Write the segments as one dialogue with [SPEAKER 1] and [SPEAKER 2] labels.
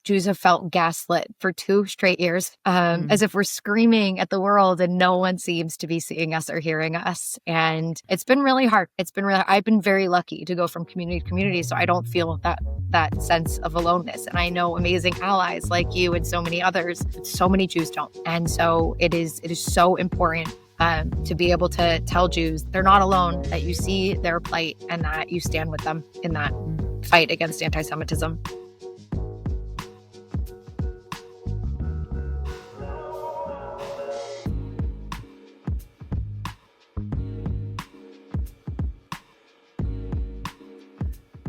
[SPEAKER 1] Jews have felt gaslit for 2 straight years, as if we're screaming at the world and no one seems to be seeing us or hearing us. And it's been really hard. I've been very lucky to go from community to community, so I don't feel that sense of aloneness. And I know amazing allies like you and so many others. So many Jews don't. And so it is so important to be able to tell Jews they're not alone, that you see their plight and that you stand with them in that fight against anti-Semitism.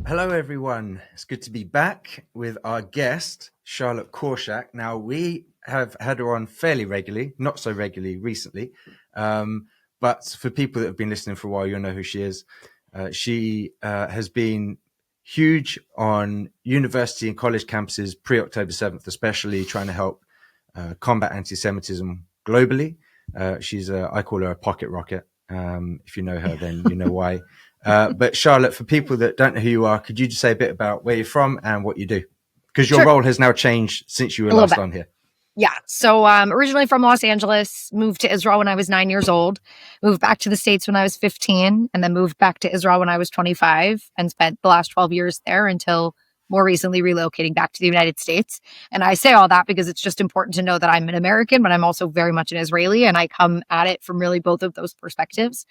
[SPEAKER 2] Hello, everyone. It's good to be back with our guest, Charlotte Korchak. Now, we have had her on fairly regularly, not so regularly recently, but for people that have been listening for a while, you'll know who she is. She has been huge on university and college campuses pre-October 7th, especially trying to help combat anti-Semitism globally. I call her a pocket rocket. If you know her, then you know why. But Charlotte, for people that don't know who you are, could you just say a bit about where you're from and what you do? Because your role has now changed since you were last on here.
[SPEAKER 1] Yeah. So originally from Los Angeles, moved to Israel when I was 9 years old, moved back to the States when I was 15, and then moved back to Israel when I was 25 and spent the last 12 years there until more recently relocating back to the United States. And I say all that because it's just important to know that I'm an American, but I'm also very much an Israeli, and I come at it from really both of those perspectives.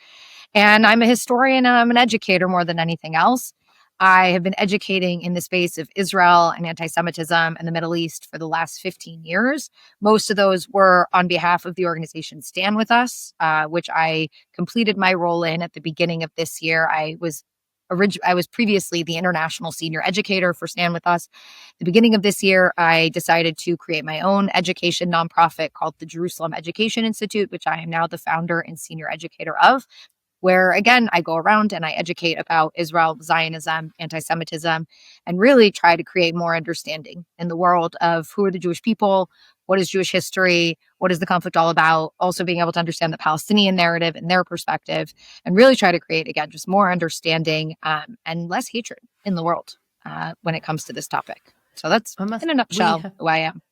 [SPEAKER 1] And I'm a historian and I'm an educator more than anything else. I have been educating in the space of Israel and anti-Semitism and the Middle East for the last 15 years. Most of those were on behalf of the organization Stand With Us, which I completed my role in at the beginning of this year. I was previously the international senior educator for Stand With Us. At the beginning of this year, I decided to create my own education nonprofit called the Jerusalem Education Institute, which I am now the founder and senior educator of, where, again, I go around and I educate about Israel, Zionism, anti-Semitism, and really try to create more understanding in the world of who are the Jewish people, what is Jewish history, what is the conflict all about, also being able to understand the Palestinian narrative and their perspective, and really try to create, again, just more understanding and less hatred in the world when it comes to this topic. So that's, in a nutshell, who I am.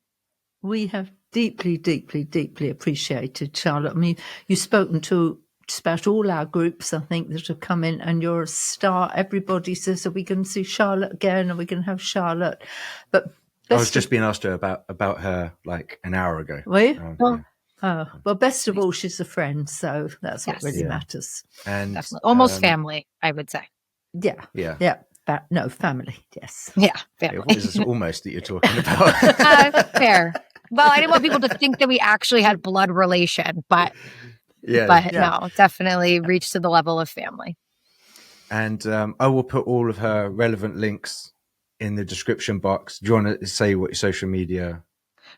[SPEAKER 3] We have deeply, deeply, deeply appreciated, Charlotte. I mean, you've spoken to just about all our groups, I think, that have come in, and you're a star. Everybody says, are we going to see Charlotte again? Are we going to have Charlotte? But
[SPEAKER 2] I was just being asked her about her like an hour ago.
[SPEAKER 3] Were you? Well, best of all, she's a friend, so that's what really matters.
[SPEAKER 2] And
[SPEAKER 1] definitely. Almost family, I would say.
[SPEAKER 3] Yeah. No, family. Yes.
[SPEAKER 1] Yeah, family.
[SPEAKER 2] What is this almost that you're talking about?
[SPEAKER 1] Fair. Well, I didn't want people to think that we actually had blood relation, but no, definitely reached to the level of family.
[SPEAKER 2] And I will put all of her relevant links in the description box. Do you want to say what your social media?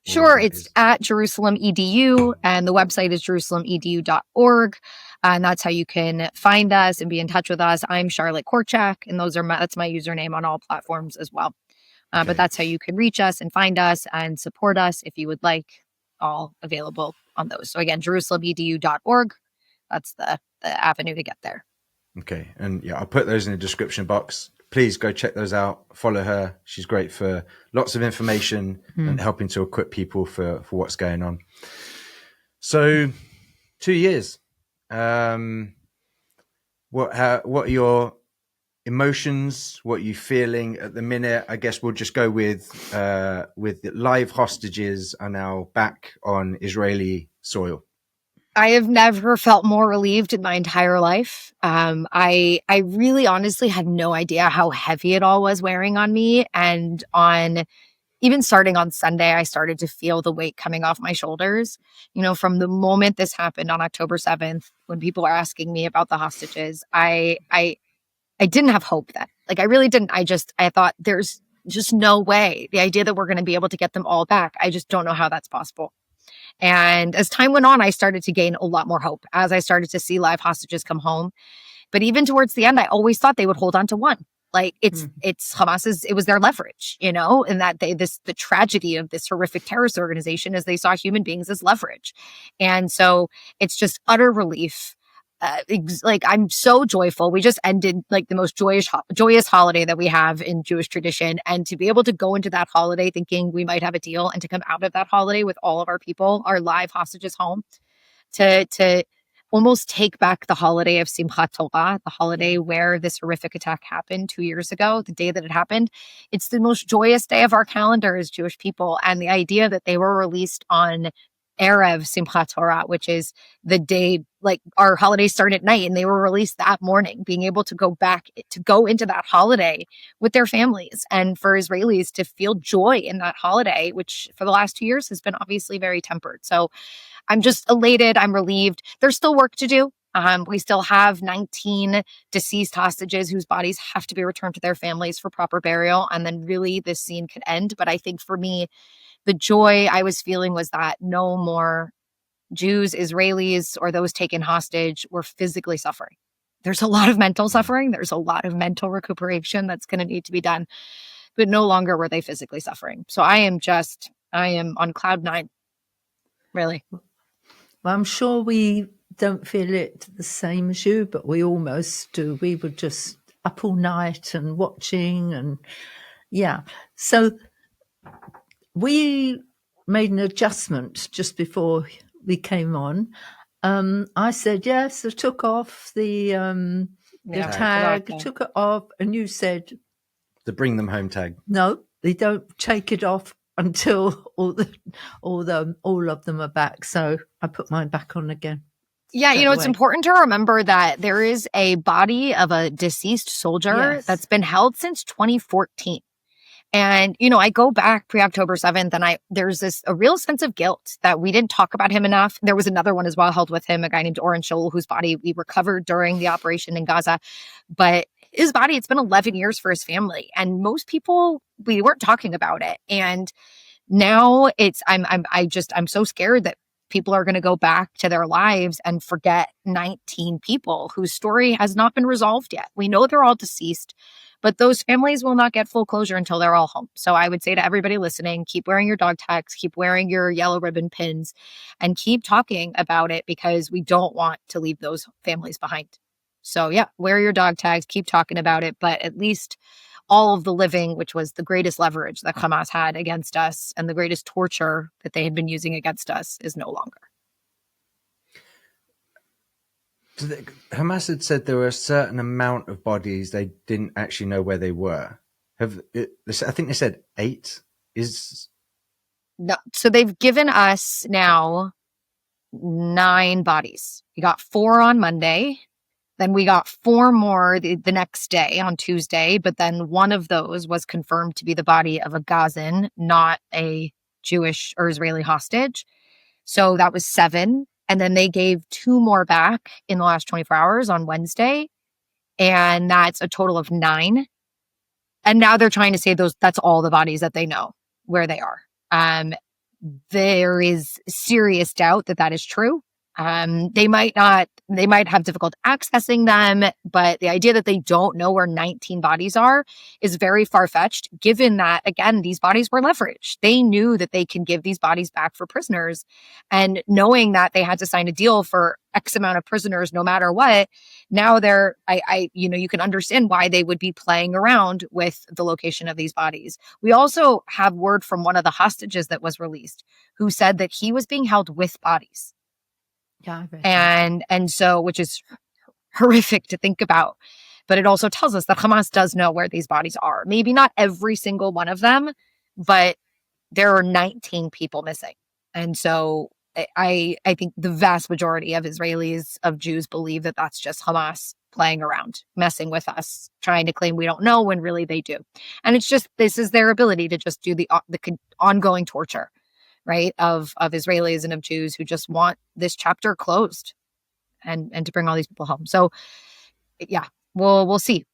[SPEAKER 1] Sure. It's at Jerusalem EDU, and the website is JerusalemEDU.org. And that's how you can find us and be in touch with us. I'm Charlotte Korchak, and that's my username on all platforms as well. Okay. But that's how you can reach us and find us and support us if you would like. All available on those. So again, JerusalemEDU.org. That's the avenue to get there.
[SPEAKER 2] Okay. And I'll put those in the description box. Please go check those out. Follow her. She's great for lots of information and helping to equip people for what's going on. So 2 years. What are your emotions? What are you feeling at the minute? I guess we'll just go with the live hostages are now back on Israeli soil.
[SPEAKER 1] I have never felt more relieved in my entire life. I really honestly had no idea how heavy it all was wearing on me. And even starting on Sunday, I started to feel the weight coming off my shoulders. From the moment this happened on October 7th, when people were asking me about the hostages, I didn't have hope then. Like, I really didn't. I thought there's just no way. The idea that we're going to be able to get them all back, I just don't know how that's possible. And as time went on, I started to gain a lot more hope as I started to see live hostages come home. But even towards the end, I always thought they would hold on to one. Like it's Hamas's, it was their leverage, and that the tragedy of this horrific terrorist organization is they saw human beings as leverage. And so it's just utter relief like, I'm so joyful. We just ended like the most joyous holiday that we have in Jewish tradition. And to be able to go into that holiday thinking we might have a deal, and to come out of that holiday with all of our people, our live hostages home, to almost take back the holiday of Simchat Torah, the holiday where this horrific attack happened 2 years ago, the day that it happened. It's the most joyous day of our calendar as Jewish people. And the idea that they were released on Erev Simchat Torah, which is the day, like, our holidays start at night, and they were released that morning, being able to go into that holiday with their families, and for Israelis to feel joy in that holiday, which for the last 2 years has been obviously very tempered. So I'm just elated. I'm relieved. There's still work to do. We still have 19 deceased hostages whose bodies have to be returned to their families for proper burial. And then really this scene could end. But I think for me, the joy I was feeling was that no more Jews, Israelis, or those taken hostage were physically suffering. There's a lot of mental suffering. There's a lot of mental recuperation that's going to need to be done. But no longer were they physically suffering. So I am on cloud nine, really.
[SPEAKER 3] Well, I'm sure we don't feel it the same as you, but we almost do. We were just up all night and watching, and yeah. So we made an adjustment just before we came on. I said, yes, I took off the tag, took it off, and you said
[SPEAKER 2] the bring them home tag.
[SPEAKER 3] No, they don't take it off until all of them are back. So I put mine back on again.
[SPEAKER 1] Yeah, it's important to remember that there is a body of a deceased soldier that's been held since 2014. And, I go back pre-October 7th, and there's a real sense of guilt that we didn't talk about him enough. There was another one as well held with him, a guy named Oren Shaul, whose body we recovered during the operation in Gaza. But his body, it's been 11 years for his family. And most people, we weren't talking about it. And now I'm so scared that people are going to go back to their lives and forget 19 people whose story has not been resolved yet. We know they're all deceased, but those families will not get full closure until they're all home. So I would say to everybody listening, keep wearing your dog tags, keep wearing your yellow ribbon pins, and keep talking about it, because we don't want to leave those families behind. So yeah, wear your dog tags, keep talking about it, but at least all of the living, which was the greatest leverage that Hamas had against us and the greatest torture that they had been using against us, is no longer.
[SPEAKER 2] Hamas had said there were a certain amount of bodies they didn't actually know where they were. I think they said 8 is...
[SPEAKER 1] No, so they've given us now 9 bodies. We got 4 on Monday. Then we got 4 more the next day on Tuesday, but then one of those was confirmed to be the body of a Gazan, not a Jewish or Israeli hostage. So that was 7. And then they gave 2 more back in the last 24 hours on Wednesday. And that's a total of 9. And now they're trying to say that's all the bodies that they know where they are. There is serious doubt that is true. They might have difficult accessing them, but the idea that they don't know where 19 bodies are is very far-fetched, given that, again, these bodies were leveraged. They knew that they can give these bodies back for prisoners, and knowing that they had to sign a deal for X amount of prisoners no matter what, now you can understand why they would be playing around with the location of these bodies. We also have word from one of the hostages that was released, who said that he was being held with bodies.
[SPEAKER 3] Yeah,
[SPEAKER 1] and so, which is horrific to think about, but it also tells us that Hamas does know where these bodies are. Maybe not every single one of them, but there are 19 people missing. And so I think the vast majority of Israelis, of Jews, believe that that's just Hamas playing around, messing with us, trying to claim we don't know when really they do. And it's just, this is their ability to just do the ongoing torture, right, of Israelis and of Jews who just want this chapter closed and to bring all these people home. So yeah, we'll see.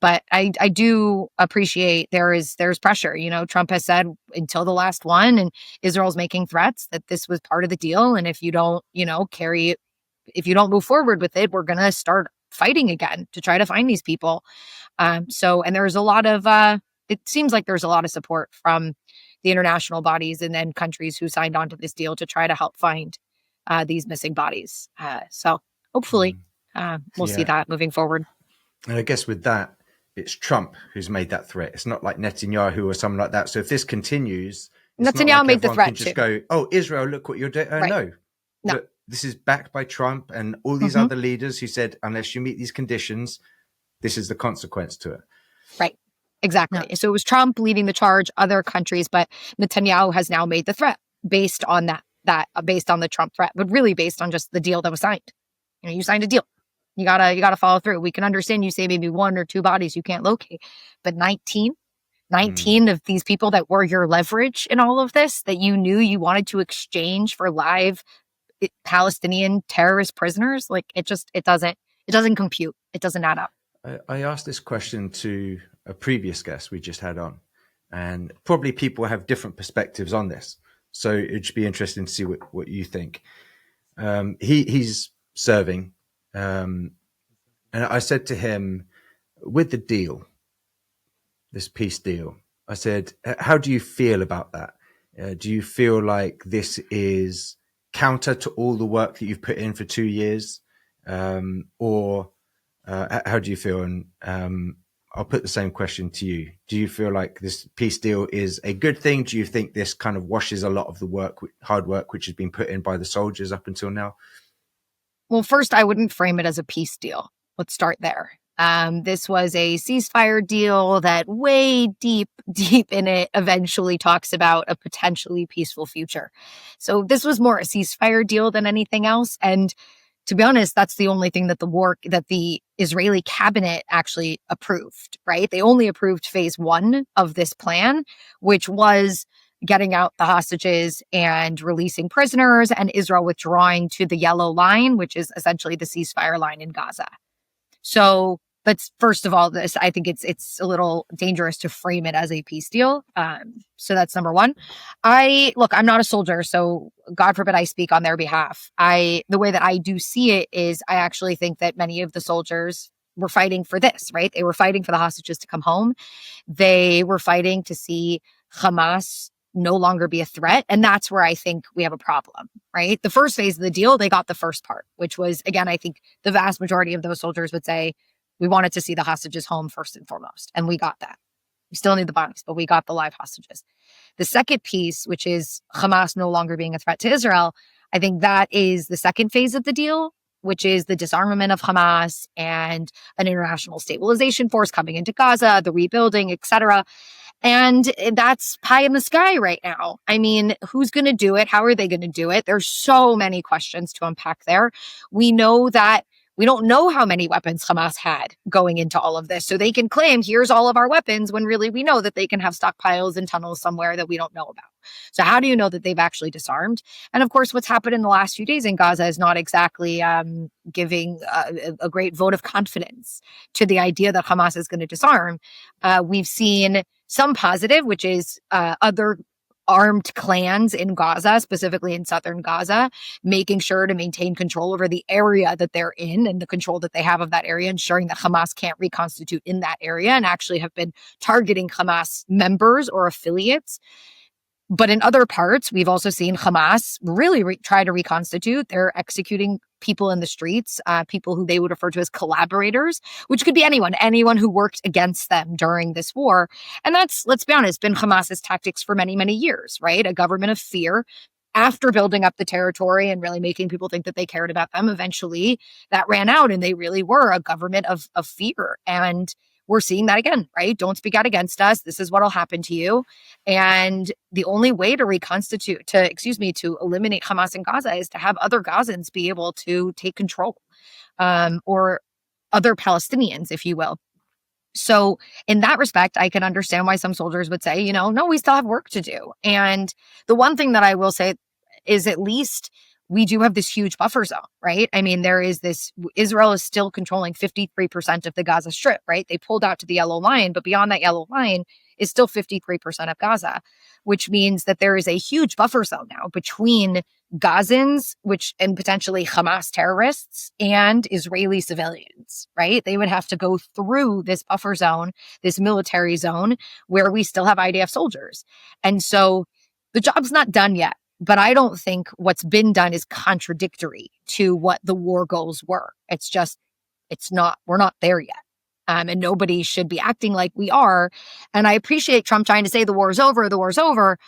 [SPEAKER 1] But I do appreciate there's pressure. Trump has said until the last one, and Israel's making threats that this was part of the deal. And if you don't, if you don't move forward with it, we're going to start fighting again to try to find these people. And there's a lot of, it seems like there's a lot of support from the international bodies and then countries who signed on to this deal to try to help find these missing bodies. So hopefully We'll see
[SPEAKER 2] Yeah.
[SPEAKER 1] that moving forward.
[SPEAKER 2] And I guess with that, it's Trump who's made that threat. It's not like Netanyahu or someone like that. So if this continues, it's not
[SPEAKER 1] Netanyahu
[SPEAKER 2] like
[SPEAKER 1] made the
[SPEAKER 2] everyone
[SPEAKER 1] threat
[SPEAKER 2] can just
[SPEAKER 1] too.
[SPEAKER 2] go, "Oh, Israel, look what you're doing."
[SPEAKER 1] Right.
[SPEAKER 2] No,
[SPEAKER 1] No.
[SPEAKER 2] look, this is backed by Trump and all these other leaders who said, unless you meet these conditions, this is the consequence to it.
[SPEAKER 1] Right. Exactly.
[SPEAKER 3] No.
[SPEAKER 1] So it was Trump leading the charge, other countries, but Netanyahu has now made the threat based on that based on the Trump threat, but really based on just the deal that was signed. You know, you signed a deal. You gotta follow through. We can understand you say maybe 1 or 2 bodies you can't locate, but 19 of these people that were your leverage in all of this, that you knew you wanted to exchange for live Palestinian terrorist prisoners, like it doesn't compute. It doesn't add up.
[SPEAKER 2] I asked this question to a previous guest we just had on, and probably people have different perspectives on this. So it'd just be interesting to see what you think. He's serving. And I said to him, with the deal, this peace deal, I said, how do you feel about that? Do you feel like this is counter to all the work that you've put in for 2 years? Or how do you feel? And I'll put the same question to you. Do you feel like this peace deal is a good thing? Do you think this kind of washes a lot of the hard work, which has been put in by the soldiers up until now?
[SPEAKER 1] Well, first, I wouldn't frame it as a peace deal. Let's start there. This was a ceasefire deal that way deep in it eventually talks about a potentially peaceful future. So this was more a ceasefire deal than anything else. And to be honest, that's the only thing that the Israeli cabinet actually approved, right? They only approved phase 1 of this plan, which was getting out the hostages and releasing prisoners, and Israel withdrawing to the yellow line, which is essentially the ceasefire line in Gaza. So let's first of all, I think it's a little dangerous to frame it as a peace deal. So that's number one. I'm not a soldier, so God forbid I speak on their behalf. The way that I do see it is I actually think that many of the soldiers were fighting for this, right? They were fighting for the hostages to come home. They were fighting to see Hamas no longer be a threat. And that's where I think we have a problem, right? The first phase of the deal, they got the first part, which was, again, I think the vast majority of those soldiers would say, we wanted to see the hostages home first and foremost. And we got that. We still need the bodies, but we got the live hostages. The second piece, which is Hamas no longer being a threat to Israel, I think that is the second phase of the deal, which is the disarmament of Hamas and an international stabilization force coming into Gaza, the rebuilding, etc. And that's pie in the sky right now. I mean, who's going to do it? How are they going to do it? There's so many questions to unpack there. We know that we don't know how many weapons Hamas had going into all of this. So they can claim, here's all of our weapons, when really we know that they can have stockpiles in tunnels somewhere that we don't know about. So how do you know that they've actually disarmed? And of course, what's happened in the last few days in Gaza is not exactly giving a great vote of confidence to the idea that Hamas is going to disarm. We've seen some positive, which is other armed clans in Gaza, specifically in southern Gaza, making sure to maintain control over the area that they're in and the control that they have of that area, ensuring that Hamas can't reconstitute in that area, and actually have been targeting Hamas members or affiliates. But in other parts, we've also seen Hamas really try to reconstitute. They're executing people in the streets, people who they would refer to as collaborators, which could be anyone who worked against them during this war. And that's, let's be honest, been Hamas's tactics for many, many years, right? A government of fear. After building up the territory and really making people think that they cared about them, eventually that ran out and they really were a government of fear. And we're seeing that again, right? Don't speak out against us. This is what'll happen to you. And the only way to to eliminate Hamas in Gaza is to have other Gazans be able to take control, or other Palestinians, if you will. So in that respect, I can understand why some soldiers would say, no, we still have work to do. And the one thing that I will say is at least we do have this huge buffer zone, right? I mean, Israel is still controlling 53% of the Gaza Strip, right? They pulled out to the yellow line, but beyond that yellow line is still 53% of Gaza, which means that there is a huge buffer zone now between Gazans, and potentially Hamas terrorists, and Israeli civilians, right? They would have to go through this buffer zone, this military zone, where we still have IDF soldiers. And so the job's not done yet. But I don't think what's been done is contradictory to what the war goals were. It's just, we're not there yet. And nobody should be acting like we are. And I appreciate Trump trying to say the war is over, the war is over.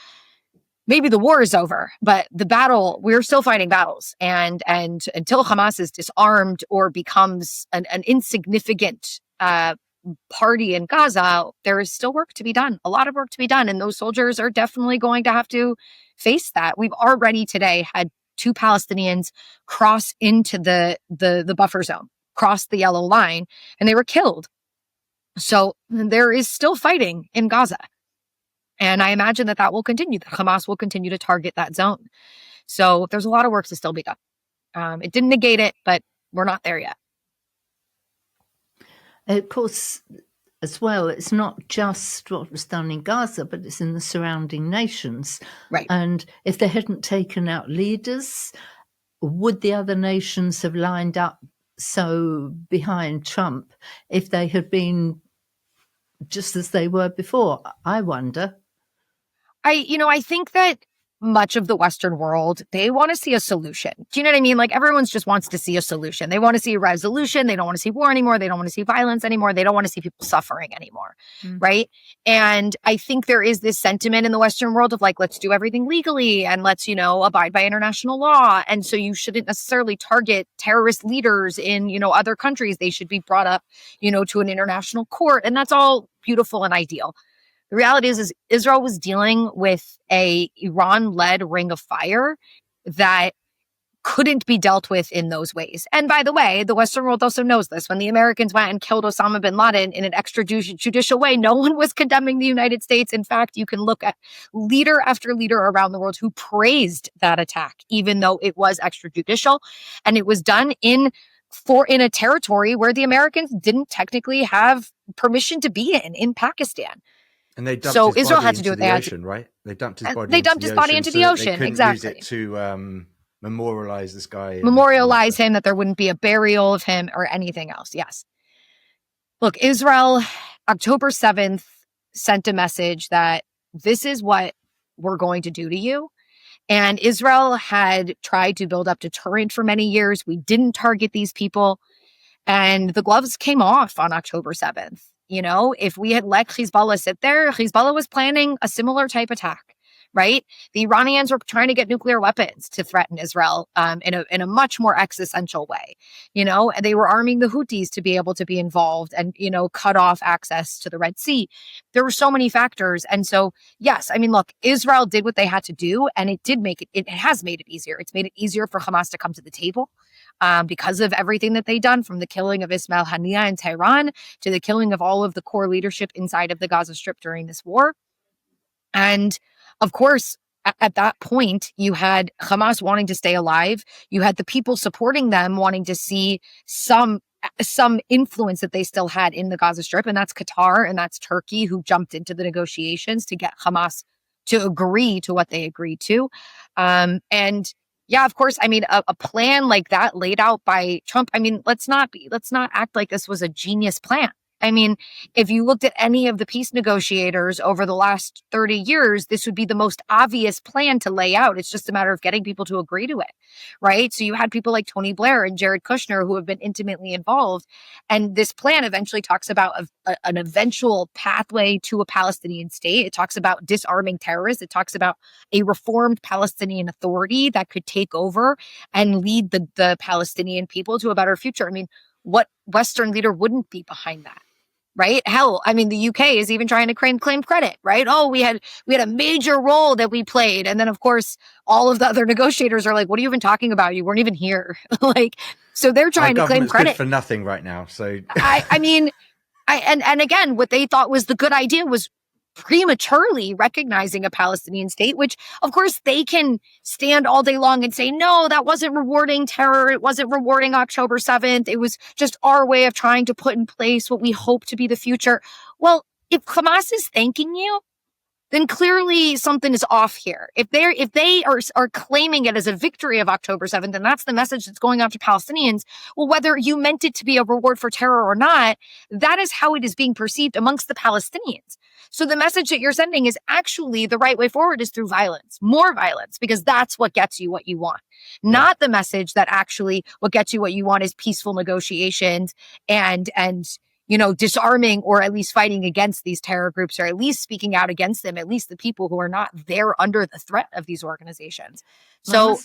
[SPEAKER 1] Maybe the war is over, but the battle, we're still fighting battles. And until Hamas is disarmed or becomes an insignificant party in Gaza, there is still work to be done, a lot of work to be done. And those soldiers are definitely going to have to face that. We've already today had 2 Palestinians cross into the buffer zone, cross the yellow line, and they were killed. So there is still fighting in Gaza. And I imagine that will continue. That Hamas will continue to target that zone. So there's a lot of work to still be done. It didn't negate it, but we're not there yet.
[SPEAKER 3] Of course, as well, it's not just what was done in Gaza, but it's in the surrounding nations.
[SPEAKER 1] Right.
[SPEAKER 3] And if they hadn't taken out leaders, would the other nations have lined up so behind Trump if they had been just as they were before? I wonder.
[SPEAKER 1] I think that much of the Western world, they want to see a solution. Do you know what I mean? Like, everyone just wants to see a solution. They want to see a resolution. They don't want to see war anymore. They don't want to see violence anymore. They don't want to see people suffering anymore. Right. And I think there is this sentiment in the Western world of like, let's do everything legally and let's, abide by international law. And so you shouldn't necessarily target terrorist leaders in, other countries. They should be brought up, to an international court. And that's all beautiful and ideal. The reality is Israel was dealing with a Iran-led ring of fire that couldn't be dealt with in those ways. And by the way, the Western world also knows this. When the Americans went and killed Osama bin Laden in an extrajudicial way, no one was condemning the United States. In fact, you can look at leader after leader around the world who praised that attack, even though it was extrajudicial. And it was done in a territory where the Americans didn't technically have permission to be in Pakistan.
[SPEAKER 2] And they dumped
[SPEAKER 1] so
[SPEAKER 2] his
[SPEAKER 1] Israel
[SPEAKER 2] body
[SPEAKER 1] had to do
[SPEAKER 2] into
[SPEAKER 1] what they
[SPEAKER 2] the
[SPEAKER 1] had
[SPEAKER 2] ocean,
[SPEAKER 1] to.
[SPEAKER 2] right? They dumped his body.
[SPEAKER 1] They dumped his body into the ocean.
[SPEAKER 2] They couldn't
[SPEAKER 1] exactly.
[SPEAKER 2] use it to memorialize this guy.
[SPEAKER 1] Memorialize him, that there wouldn't be a burial of him or anything else. Yes. Look, Israel, October 7th, sent a message that this is what we're going to do to you. And Israel had tried to build up deterrent for many years. We didn't target these people. And the gloves came off on October 7th. If we had let Hezbollah sit there, Hezbollah was planning a similar type attack, right? The Iranians were trying to get nuclear weapons to threaten Israel in a much more existential way. They were arming the Houthis to be able to be involved and, cut off access to the Red Sea. There were so many factors. And so, yes, look, Israel did what they had to do, and it has made it easier. It's made it easier for Hamas to come to the table. Because of everything that they've done, from the killing of Ismail Haniyeh in Tehran to the killing of all of the core leadership inside of the Gaza Strip during this war. And of course, at that point, you had Hamas wanting to stay alive. You had the people supporting them wanting to see some influence that they still had in the Gaza Strip. And that's Qatar and that's Turkey, who jumped into the negotiations to get Hamas to agree to what they agreed to. And yeah, of course, a plan like that laid out by Trump, let's not act like this was a genius plan. If you looked at any of the peace negotiators over the last 30 years, this would be the most obvious plan to lay out. It's just a matter of getting people to agree to it, right? So you had people like Tony Blair and Jared Kushner who have been intimately involved. And this plan eventually talks about an eventual pathway to a Palestinian state. It talks about disarming terrorists. It talks about a reformed Palestinian Authority that could take over and lead the Palestinian people to a better future. What Western leader wouldn't be behind that? Right? Hell, the UK is even trying to claim credit, right? Oh, we had a major role that we played. And then, of course, all of the other negotiators are like, what are you even talking about? You weren't even here. So they're trying to claim credit.
[SPEAKER 2] Good for nothing right now. So,
[SPEAKER 1] and again, what they thought was the good idea was prematurely recognizing a Palestinian state, which of course they can stand all day long and say, no, that wasn't rewarding terror. It wasn't rewarding October 7th. It was just our way of trying to put in place what we hope to be the future. Well, if Hamas is thanking you, then clearly something is off here. If they are claiming it as a victory of October 7th, and that's the message that's going out to Palestinians, well, whether you meant it to be a reward for terror or not, that is how it is being perceived amongst the Palestinians. So the message that you're sending is actually the right way forward is through violence, more violence, because that's what gets you what you want. Not the message that actually what gets you what you want is peaceful negotiations and disarming or at least fighting against these terror groups, or at least speaking out against them, at least the people who are not there under the threat of these organizations. So,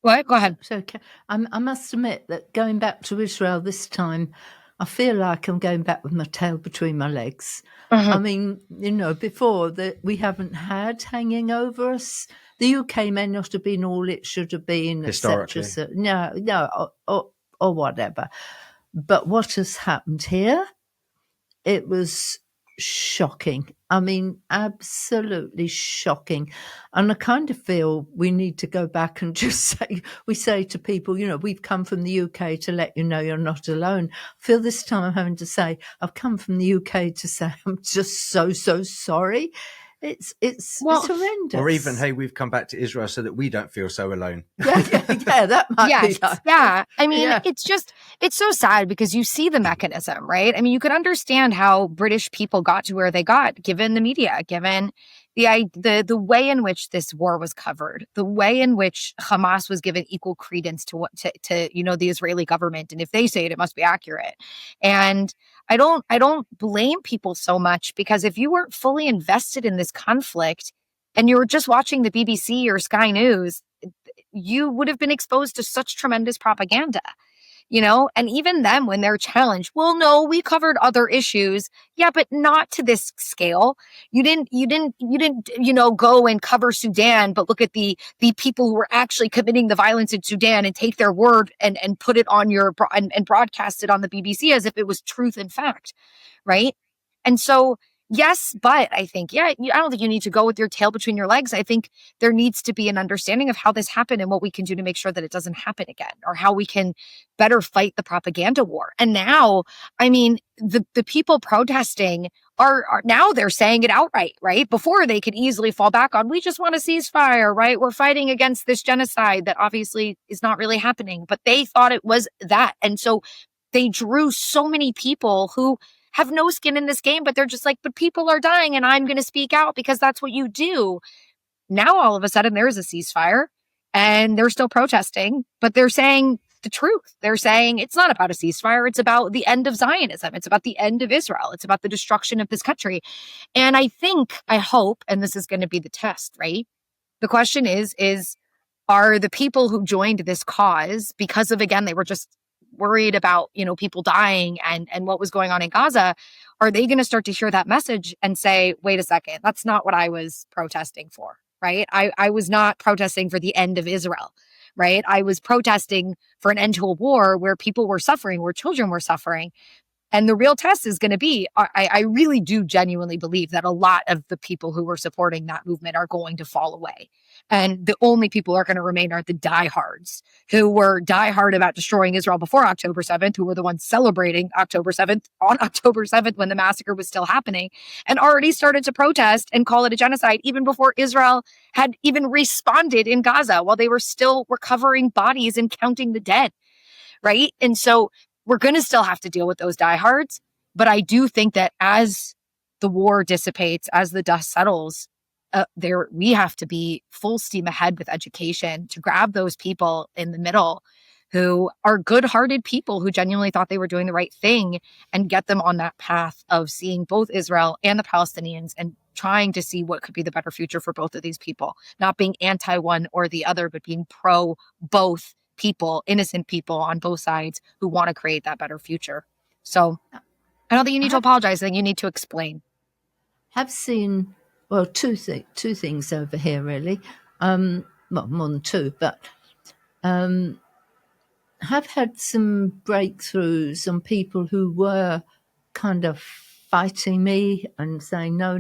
[SPEAKER 1] what? Go ahead.
[SPEAKER 3] So, I must admit that going back to Israel this time, I feel like I'm going back with my tail between my legs. I mean, before that we haven't had hanging over us. The UK may not have been all it should have been,
[SPEAKER 2] historically.
[SPEAKER 3] Or whatever. But what has happened here, it was shocking. I mean, absolutely shocking. And I kind of feel we need to go back and just say to people, we've come from the UK to let you know you're not alone. I feel this time I'm having to say, I've come from the UK to say I'm just so sorry. It's horrendous.
[SPEAKER 2] Or even, hey, we've come back to Israel so that we don't feel so alone.
[SPEAKER 3] Yeah, that might be.
[SPEAKER 1] Yeah. I mean, it's so sad because you see the mechanism, right? I mean, you could understand how British people got to where they got, given the media, given the way in which this war was covered, the way in which Hamas was given equal credence to the Israeli government, and if they say it, it must be accurate. And I don't blame people so much, because if you weren't fully invested in this conflict and you were just watching the BBC or Sky News, you would have been exposed to such tremendous propaganda. And even then, when they're challenged, well, no, we covered other issues. Yeah, but not to this scale. You didn't, go and cover Sudan, but look at the people who were actually committing the violence in Sudan and take their word and put it on and broadcast it on the BBC as if it was truth and fact. Right. And so, yes, but I think, I don't think you need to go with your tail between your legs. I think there needs to be an understanding of how this happened and what we can do to make sure that it doesn't happen again, or how we can better fight the propaganda war. And now, I mean, the people protesting are now they're saying it outright, right? Before they could easily fall back on, we just want a ceasefire, right? We're fighting against this genocide that obviously is not really happening, but they thought it was that. And so they drew so many people who have no skin in this game, but they're just like, but people are dying and I'm going to speak out because that's what you do. Now, all of a sudden, there is a ceasefire and they're still protesting, but they're saying the truth. They're saying it's not about a ceasefire. It's about the end of Zionism. It's about the end of Israel. It's about the destruction of this country. And I hope, and this is going to be the test, right? The question is are the people who joined this cause because of, again, they were just worried about, people dying and what was going on in Gaza, are they going to start to hear that message and say, wait a second, that's not what I was protesting for, right? I was not protesting for the end of Israel, right? I was protesting for an end to a war where people were suffering, where children were suffering. And the real test is going to be, I really do genuinely believe that a lot of the people who were supporting that movement are going to fall away. And the only people who are going to remain are the diehards who were diehard about destroying Israel before October 7th, who were the ones celebrating October 7th on October 7th when the massacre was still happening, and already started to protest and call it a genocide even before Israel had even responded in Gaza, while they were still recovering bodies and counting the dead, right? And so we're going to still have to deal with those diehards. But I do think that as the war dissipates, as the dust settles, we have to be full steam ahead with education to grab those people in the middle who are good-hearted people who genuinely thought they were doing the right thing, and get them on that path of seeing both Israel and the Palestinians and trying to see what could be the better future for both of these people, not being anti one or the other, but being pro both people, innocent people on both sides who want to create that better future. So I don't think you need to apologize. I think you need to explain.
[SPEAKER 3] I've seen, well, two things over here, really. Well, more than two, but have had some breakthroughs on people who were kind of fighting me and saying, no.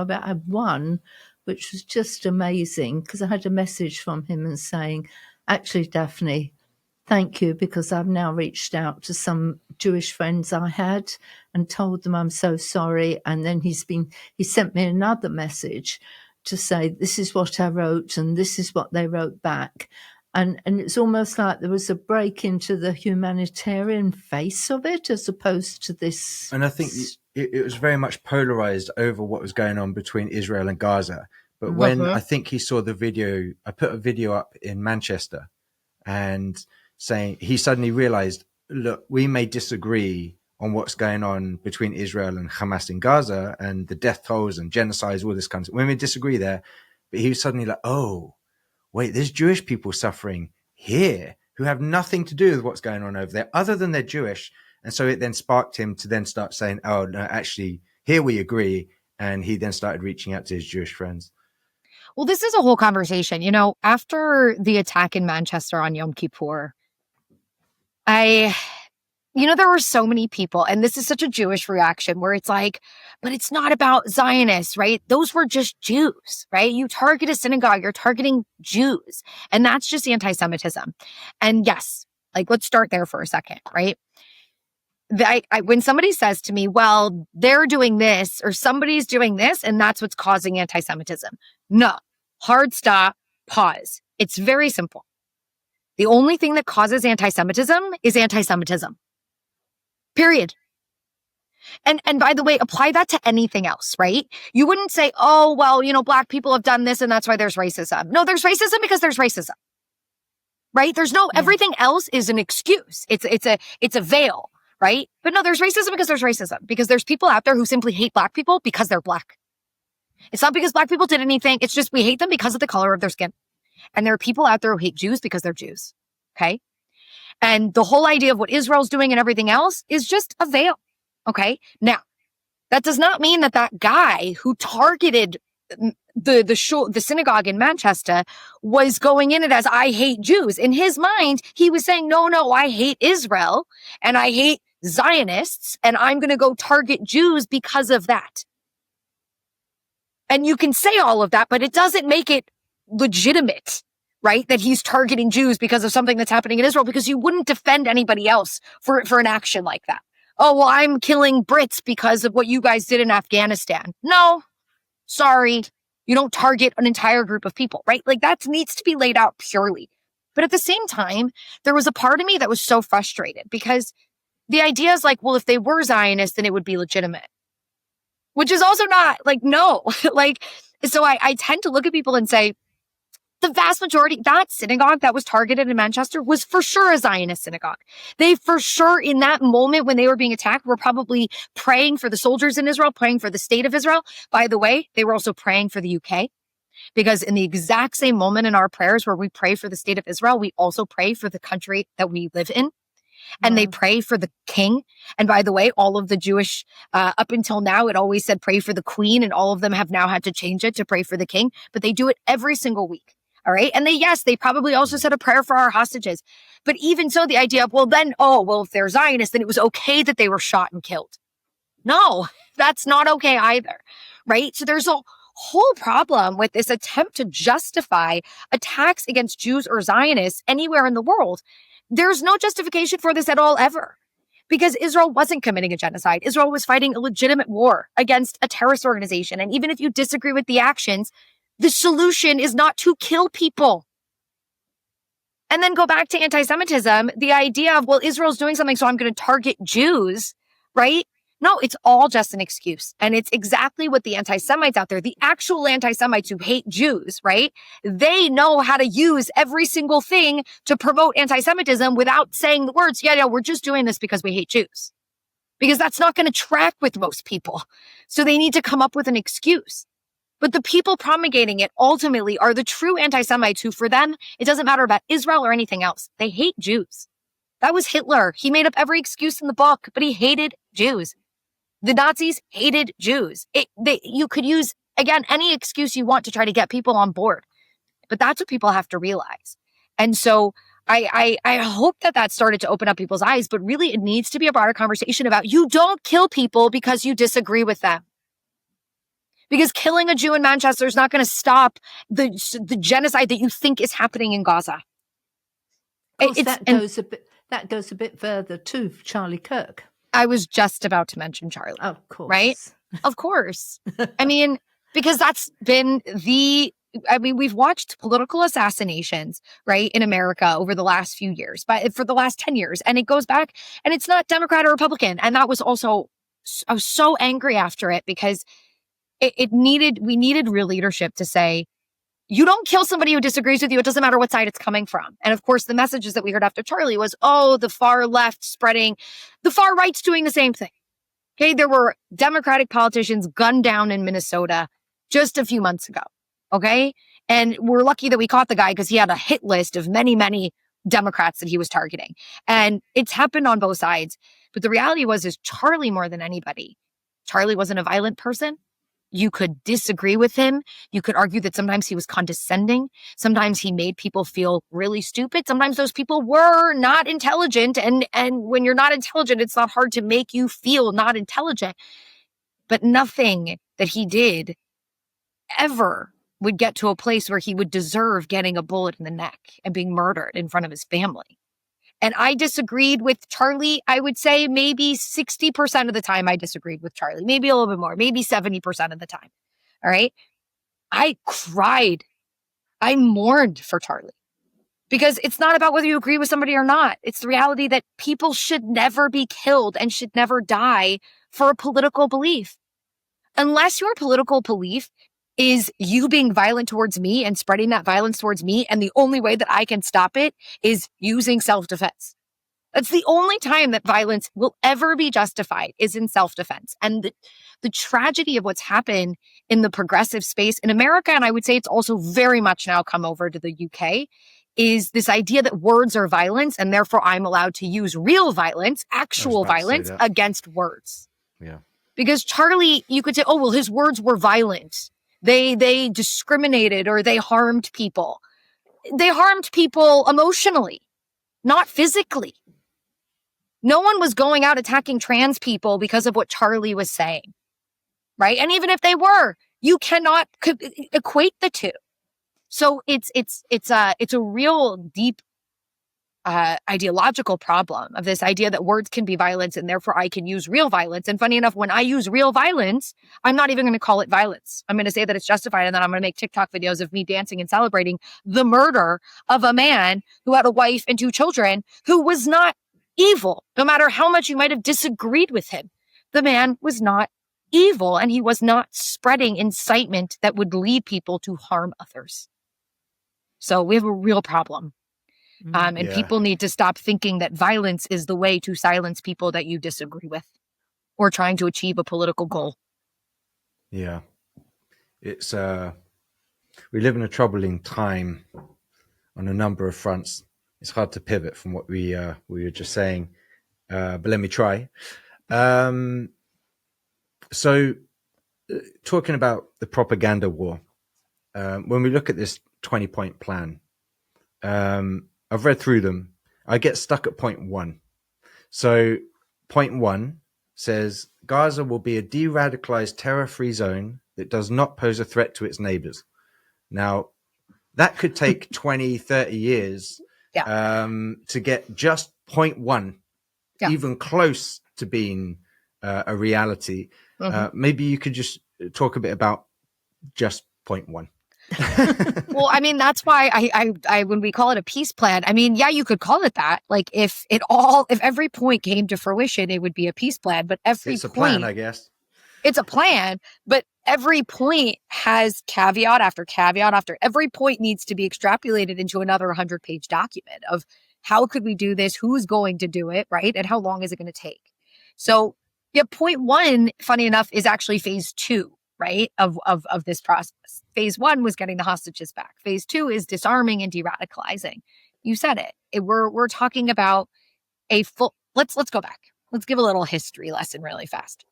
[SPEAKER 3] But I had one, which was just amazing, because I had a message from him and saying, actually, Daphne, thank you, because I've now reached out to some Jewish friends I had and told them I'm so sorry. And then he sent me another message to say, this is what I wrote and this is what they wrote back. And it's almost like there was a break into the humanitarian face of it, as opposed to this.
[SPEAKER 2] And I think it was very much polarized over what was going on between Israel and Gaza. But when I think he saw the video, I put a video up in Manchester and saying he suddenly realized, look, we may disagree on what's going on between Israel and Hamas in Gaza and the death tolls and genocides, all this kind of stuff. We may disagree there, but he was suddenly like, oh, wait, there's Jewish people suffering here who have nothing to do with what's going on over there other than they're Jewish. And so it then sparked him to then start saying, oh, no, actually, here we agree. And he then started reaching out to his Jewish friends.
[SPEAKER 1] Well, this is a whole conversation. You know, after the attack in Manchester on Yom Kippur, there were so many people, and this is such a Jewish reaction where it's like, but it's not about Zionists, right? Those were just Jews, right? You target a synagogue, you're targeting Jews. And that's just anti-Semitism. And yes, like, let's start there for a second, right? When somebody says to me, well, they're doing this or somebody's doing this, and that's what's causing anti-Semitism. No, hard stop, pause. It's very simple. The only thing that causes anti-Semitism is anti-Semitism. Period. And by the way, apply that to anything else, right? You wouldn't say, oh, well, Black people have done this and that's why there's racism. No, there's racism because there's racism, right? There's no, everything else is an excuse. It's a veil, right? But no, there's racism because there's racism, because there's people out there who simply hate Black people because they're Black. It's not because Black people did anything. It's just we hate them because of the color of their skin. And there are people out there who hate Jews because they're Jews, okay? And the whole idea of what Israel's doing and everything else is just a veil, okay? Now, that does not mean that guy who targeted the synagogue in Manchester was going in it as, I hate Jews. In his mind, he was saying, no, I hate Israel and I hate Zionists and I'm going to go target Jews because of that. And you can say all of that, but it doesn't make it legitimate, right? That he's targeting Jews because of something that's happening in Israel, because you wouldn't defend anybody else for an action like that. Oh, well, I'm killing Brits because of what you guys did in Afghanistan. No, sorry. You don't target an entire group of people, right? Like, that needs to be laid out purely. But at the same time, there was a part of me that was so frustrated because the idea is like, well, if they were Zionists, then it would be legitimate, which is also not like, no, like, so I tend to look at people and say, the vast majority, that synagogue that was targeted in Manchester was for sure a Zionist synagogue. They for sure, in that moment when they were being attacked, were probably praying for the soldiers in Israel, praying for the state of Israel. By the way, they were also praying for the UK, because in the exact same moment in our prayers where we pray for the state of Israel, we also pray for the country that we live in. And they pray for the king. And by the way, all of the Jewish, up until now, it always said pray for the queen, and all of them have now had to change it to pray for the king. But they do it every single week. All right. And they probably also said a prayer for our hostages. But even so, the idea of, if they're Zionists, then it was okay that they were shot and killed. No, that's not okay either. Right. So there's a whole problem with this attempt to justify attacks against Jews or Zionists anywhere in the world. There's no justification for this at all, ever. Because Israel wasn't committing a genocide. Israel was fighting a legitimate war against a terrorist organization. And even if you disagree with the actions, the solution is not to kill people. And then go back to anti-Semitism, the idea of, well, Israel's doing something, so I'm going to target Jews, right? No, it's all just an excuse. And it's exactly what the anti-Semites out there, the actual anti-Semites who hate Jews, right? They know how to use every single thing to promote anti-Semitism without saying the words, yeah, we're just doing this because we hate Jews. Because that's not going to track with most people. So they need to come up with an excuse. But the people promulgating it ultimately are the true anti-Semites who, for them, it doesn't matter about Israel or anything else. They hate Jews. That was Hitler. He made up every excuse in the book, but he hated Jews. The Nazis hated Jews. You could use, again, any excuse you want to try to get people on board. But that's what people have to realize. And so I hope that started to open up people's eyes, but really it needs to be a broader conversation about, you don't kill people because you disagree with them. Because killing a Jew in Manchester is not going to stop the genocide that you think is happening in Gaza.
[SPEAKER 3] That goes a bit further too, Charlie Kirk.
[SPEAKER 1] I was just about to mention Charlie.
[SPEAKER 3] Of course.
[SPEAKER 1] Right? Of course. I mean, because that's been we've watched political assassinations, right, in America over the last few years, but for the last 10 years. And it goes back, and it's not Democrat or Republican. And that was also so angry after it because we needed real leadership to say, you don't kill somebody who disagrees with you. It doesn't matter what side it's coming from. And of course, the messages that we heard after Charlie was, oh, the far left spreading, the far right's doing the same thing. Okay, there were Democratic politicians gunned down in Minnesota just a few months ago. Okay, and we're lucky that we caught the guy because he had a hit list of many, many Democrats that he was targeting. And it's happened on both sides. But the reality is Charlie, more than anybody, Charlie wasn't a violent person. You could disagree with him. You could argue that sometimes he was condescending. Sometimes he made people feel really stupid. Sometimes those people were not intelligent. And when you're not intelligent, it's not hard to make you feel not intelligent. But nothing that he did ever would get to a place where he would deserve getting a bullet in the neck and being murdered in front of his family. And I disagreed with Charlie. I would say maybe 60% of the time I disagreed with Charlie, maybe a little bit more, maybe 70% of the time. All right. I cried. I mourned for Charlie because it's not about whether you agree with somebody or not. It's the reality that people should never be killed and should never die for a political belief. Unless your political belief is you being violent towards me and spreading that violence towards me, and the only way that I can stop it is using self-defense. That's the only time that violence will ever be justified is in self-defense. And the tragedy of what's happened in the progressive space in America, and I would say it's also very much now come over to the UK, is this idea that words are violence, and therefore I'm allowed to use real violence, actual violence against words.
[SPEAKER 2] Yeah.
[SPEAKER 1] Because Charlie, you could say, oh, well, his words were violent. They discriminated or they harmed people. They harmed people emotionally, not physically. No one was going out attacking trans people because of what Charlie was saying, right? And even if they were, you cannot equate the two. So it's a real deep ideological problem of this idea that words can be violence and therefore I can use real violence. And funny enough, when I use real violence, I'm not even going to call it violence. I'm going to say that it's justified, and then I'm going to make TikTok videos of me dancing and celebrating the murder of a man who had a wife and 2 children who was not evil, no matter how much you might have disagreed with him. The man was not evil, and he was not spreading incitement that would lead people to harm others. So we have a real problem. And people need to stop thinking that violence is the way to silence people that you disagree with or trying to achieve a political goal.
[SPEAKER 2] Yeah. It's we live in a troubling time on a number of fronts. It's hard to pivot from what we were just saying, but let me try. So talking about the propaganda war, when we look at this 20-point plan, I've read through them. I get stuck at point 1. So point 1 says Gaza will be a de-radicalized terror-free zone that does not pose a threat to its neighbors. Now, that could take 20, 30 years to get just point 1 even close to being a reality. Maybe you could just talk a bit about just point 1.
[SPEAKER 1] Well, I mean, that's why I when we call it a peace plan, I mean, yeah, you could call it that. Like if every point came to fruition, it would be a peace plan. But it's
[SPEAKER 2] a plan, I guess.
[SPEAKER 1] It's a plan, but every point has caveat after caveat after. Every point needs to be extrapolated into another 100-page document of how could we do this, who's going to do it, right, and how long is it going to take. So, yeah, point 1, funny enough, is actually phase 2. Right, of this process. Phase 1 was getting the hostages back. Phase 2 is disarming and de-radicalizing. You said it. We're talking about a full. Let's go back. Let's give a little history lesson really fast.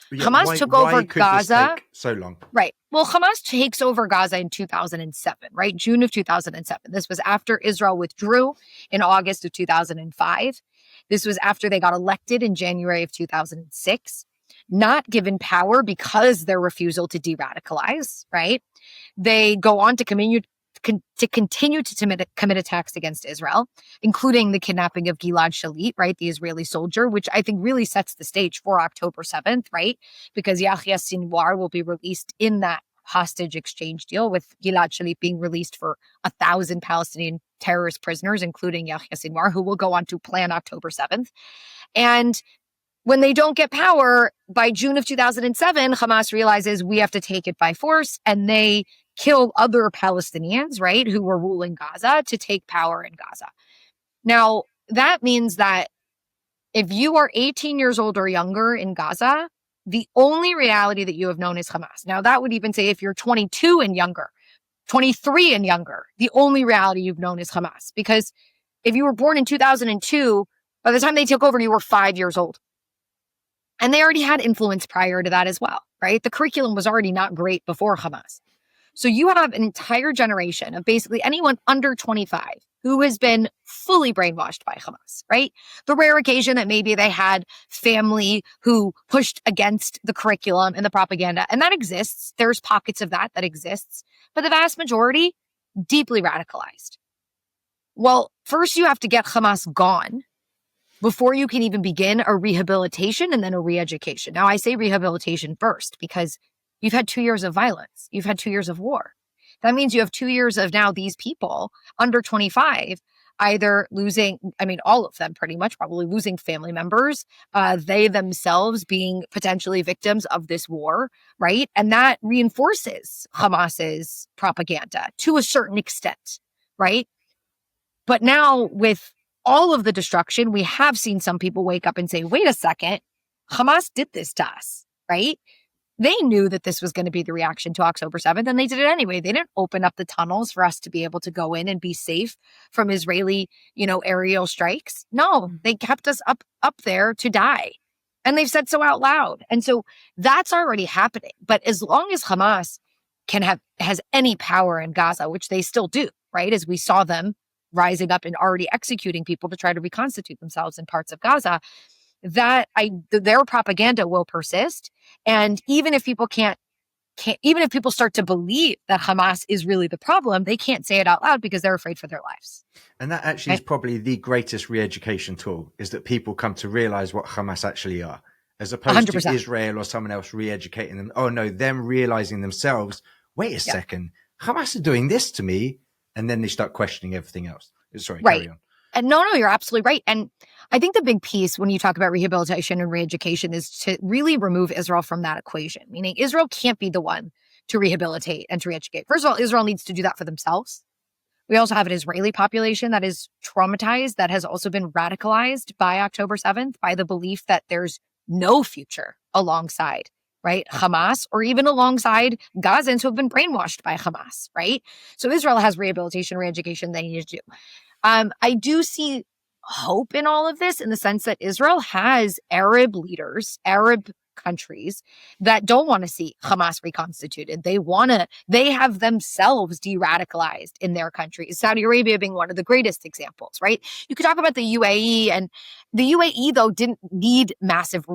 [SPEAKER 2] Yeah,
[SPEAKER 1] Hamas took over Gaza.
[SPEAKER 2] This take so long?
[SPEAKER 1] Right. Well, Hamas takes over Gaza in 2007. Right, June of 2007. This was after Israel withdrew in August of 2005. This was after they got elected in January of 2006. Not given power because their refusal to de-radicalize, right? They go on to continue to commit attacks against Israel, including the kidnapping of Gilad Shalit, right? The Israeli soldier, which I think really sets the stage for October 7th, right? Because Yahya Sinwar will be released in that hostage exchange deal, with Gilad Shalit being released for 1,000 Palestinian terrorist prisoners, including Yahya Sinwar, who will go on to plan October 7th. And when they don't get power, by June of 2007, Hamas realizes we have to take it by force, and they kill other Palestinians, right, who were ruling Gaza to take power in Gaza. Now, that means that if you are 18 years old or younger in Gaza, the only reality that you have known is Hamas. Now, that would even say if you're 22 and younger, 23 and younger, the only reality you've known is Hamas. Because if you were born in 2002, by the time they took over, you were 5 years old. And they already had influence prior to that as well, right? The curriculum was already not great before Hamas. So you have an entire generation of basically anyone under 25 who has been fully brainwashed by Hamas, right? The rare occasion that maybe they had family who pushed against the curriculum and the propaganda, and that exists. There's pockets of that exists, but the vast majority, deeply radicalized. Well, first you have to get Hamas gone before you can even begin a rehabilitation and then a re-education. Now, I say rehabilitation first because you've had 2 years of violence. You've had 2 years of war. That means you have 2 years of now these people under 25 either losing, all of them pretty much probably losing family members, they themselves being potentially victims of this war, right? And that reinforces Hamas's propaganda to a certain extent, right? But now with all of the destruction, we have seen some people wake up and say, wait a second, Hamas did this to us, right? They knew that this was going to be the reaction to October 7th, and they did it anyway. They didn't open up the tunnels for us to be able to go in and be safe from Israeli, aerial strikes. No, they kept us up there to die. And they've said so out loud. And so that's already happening. But as long as Hamas has any power in Gaza, which they still do, right? As we saw them rising up and already executing people to try to reconstitute themselves in parts of Gaza, their propaganda will persist. And even if people even if people start to believe that Hamas is really the problem, they can't say it out loud because they're afraid for their lives.
[SPEAKER 2] And that actually is probably the greatest re-education tool, is that people come to realize what Hamas actually are, as opposed
[SPEAKER 1] 100%.
[SPEAKER 2] to Israel or someone else re-educating them. Oh no, them realizing themselves, wait a second, Hamas are doing this to me. And then they start questioning everything else. Sorry,
[SPEAKER 1] right.
[SPEAKER 2] Carry on.
[SPEAKER 1] And no, you're absolutely right. And I think the big piece when you talk about rehabilitation and re-education is to really remove Israel from that equation, meaning Israel can't be the one to rehabilitate and to re-educate. First of all, Israel needs to do that for themselves. We also have an Israeli population that is traumatized, that has also been radicalized by October 7th, by the belief that there's no future alongside, right, Hamas, or even alongside Gazans who have been brainwashed by Hamas, right? So Israel has rehabilitation, re-education they need to do. I do see hope in all of this in the sense that Israel has Arab leaders, Arab countries that don't want to see Hamas reconstituted. They have themselves de-radicalized in their countries. Saudi Arabia being one of the greatest examples, right? You could talk about the UAE, and the UAE, though, didn't need massive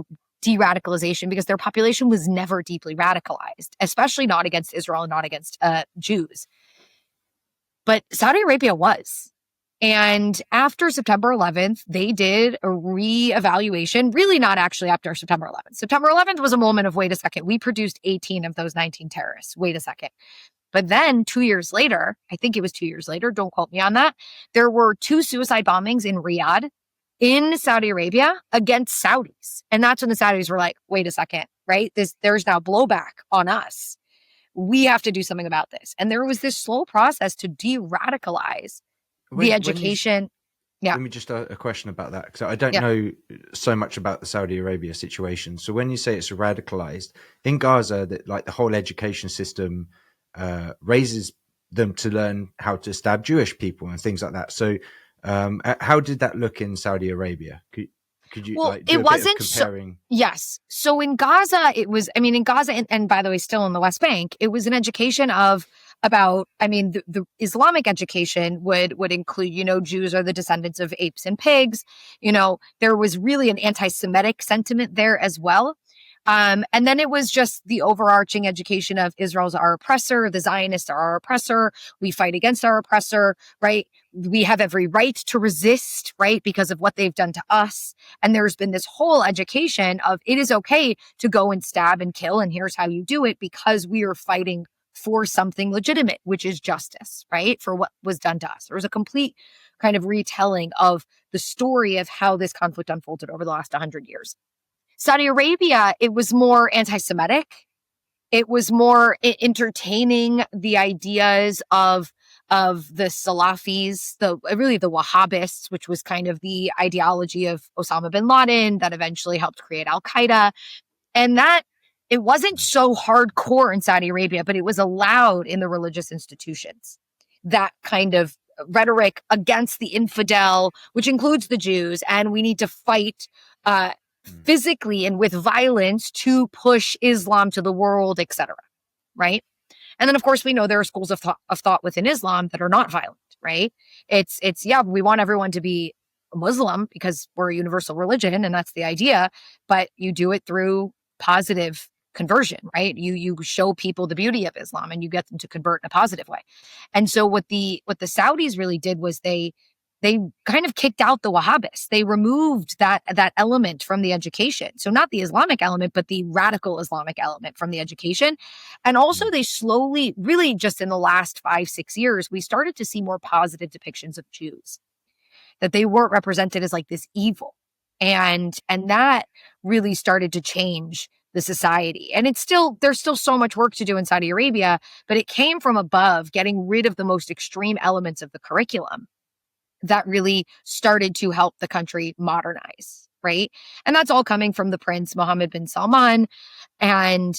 [SPEAKER 1] de-radicalization because their population was never deeply radicalized, especially not against Israel and not against Jews. But Saudi Arabia was. And after September 11th, they did a re-evaluation, really not actually after September 11th. September 11th was a moment of, wait a second, we produced 18 of those 19 terrorists. Wait a second. But then 2 years later, I think it was 2 years later, don't quote me on that, there were 2 suicide bombings in Riyadh in Saudi Arabia against Saudis. And that's when the Saudis were like, wait a second, right? There's now blowback on us. We have to do something about this. And there was this slow process to de-radicalize the education.
[SPEAKER 2] Let me just a question about that, because I don't know so much about the Saudi Arabia situation. So when you say it's radicalized in Gaza, that like the whole education system raises them to learn how to stab Jewish people and things like that. So how did that look in Saudi Arabia? Could you do a bit of comparing?
[SPEAKER 1] Yes. So in Gaza, it was, in Gaza, and by the way, still in the West Bank, it was an education of the Islamic education would include, Jews are the descendants of apes and pigs. There was really an anti-Semitic sentiment there as well. And then it was just the overarching education of Israel's our oppressor, the Zionists are our oppressor, we fight against our oppressor, right? We have every right to resist, right? Because of what they've done to us. And there's been this whole education of it is okay to go and stab and kill, and here's how you do it, because we are fighting for something legitimate, which is justice, right? For what was done to us. There was a complete kind of retelling of the story of how this conflict unfolded over the last 100 years. Saudi Arabia, it was more anti-Semitic. It was more entertaining the ideas of the Salafis, the Wahhabists, which was kind of the ideology of Osama bin Laden that eventually helped create Al-Qaeda. And that it wasn't so hardcore in Saudi Arabia, but it was allowed in the religious institutions. That kind of rhetoric against the infidel, which includes the Jews, and we need to fight physically and with violence to push Islam to the world, etc. Right? And then, of course, we know there are schools of thought within Islam that are not violent. Right? It's we want everyone to be Muslim because we're a universal religion, and that's the idea. But you do it through positive conversion, right? You show people the beauty of Islam and you get them to convert in a positive way. And so what the Saudis really did was they kind of kicked out the Wahhabists. They removed that element from the education. So not the Islamic element, but the radical Islamic element from the education. And also they slowly, really just in the last 5-6 years, we started to see more positive depictions of Jews, that they weren't represented as like this evil. And that really started to change the society. And there's still so much work to do in Saudi Arabia, but it came from above, getting rid of the most extreme elements of the curriculum that really started to help the country modernize, right? And that's all coming from the Prince Mohammed bin Salman. And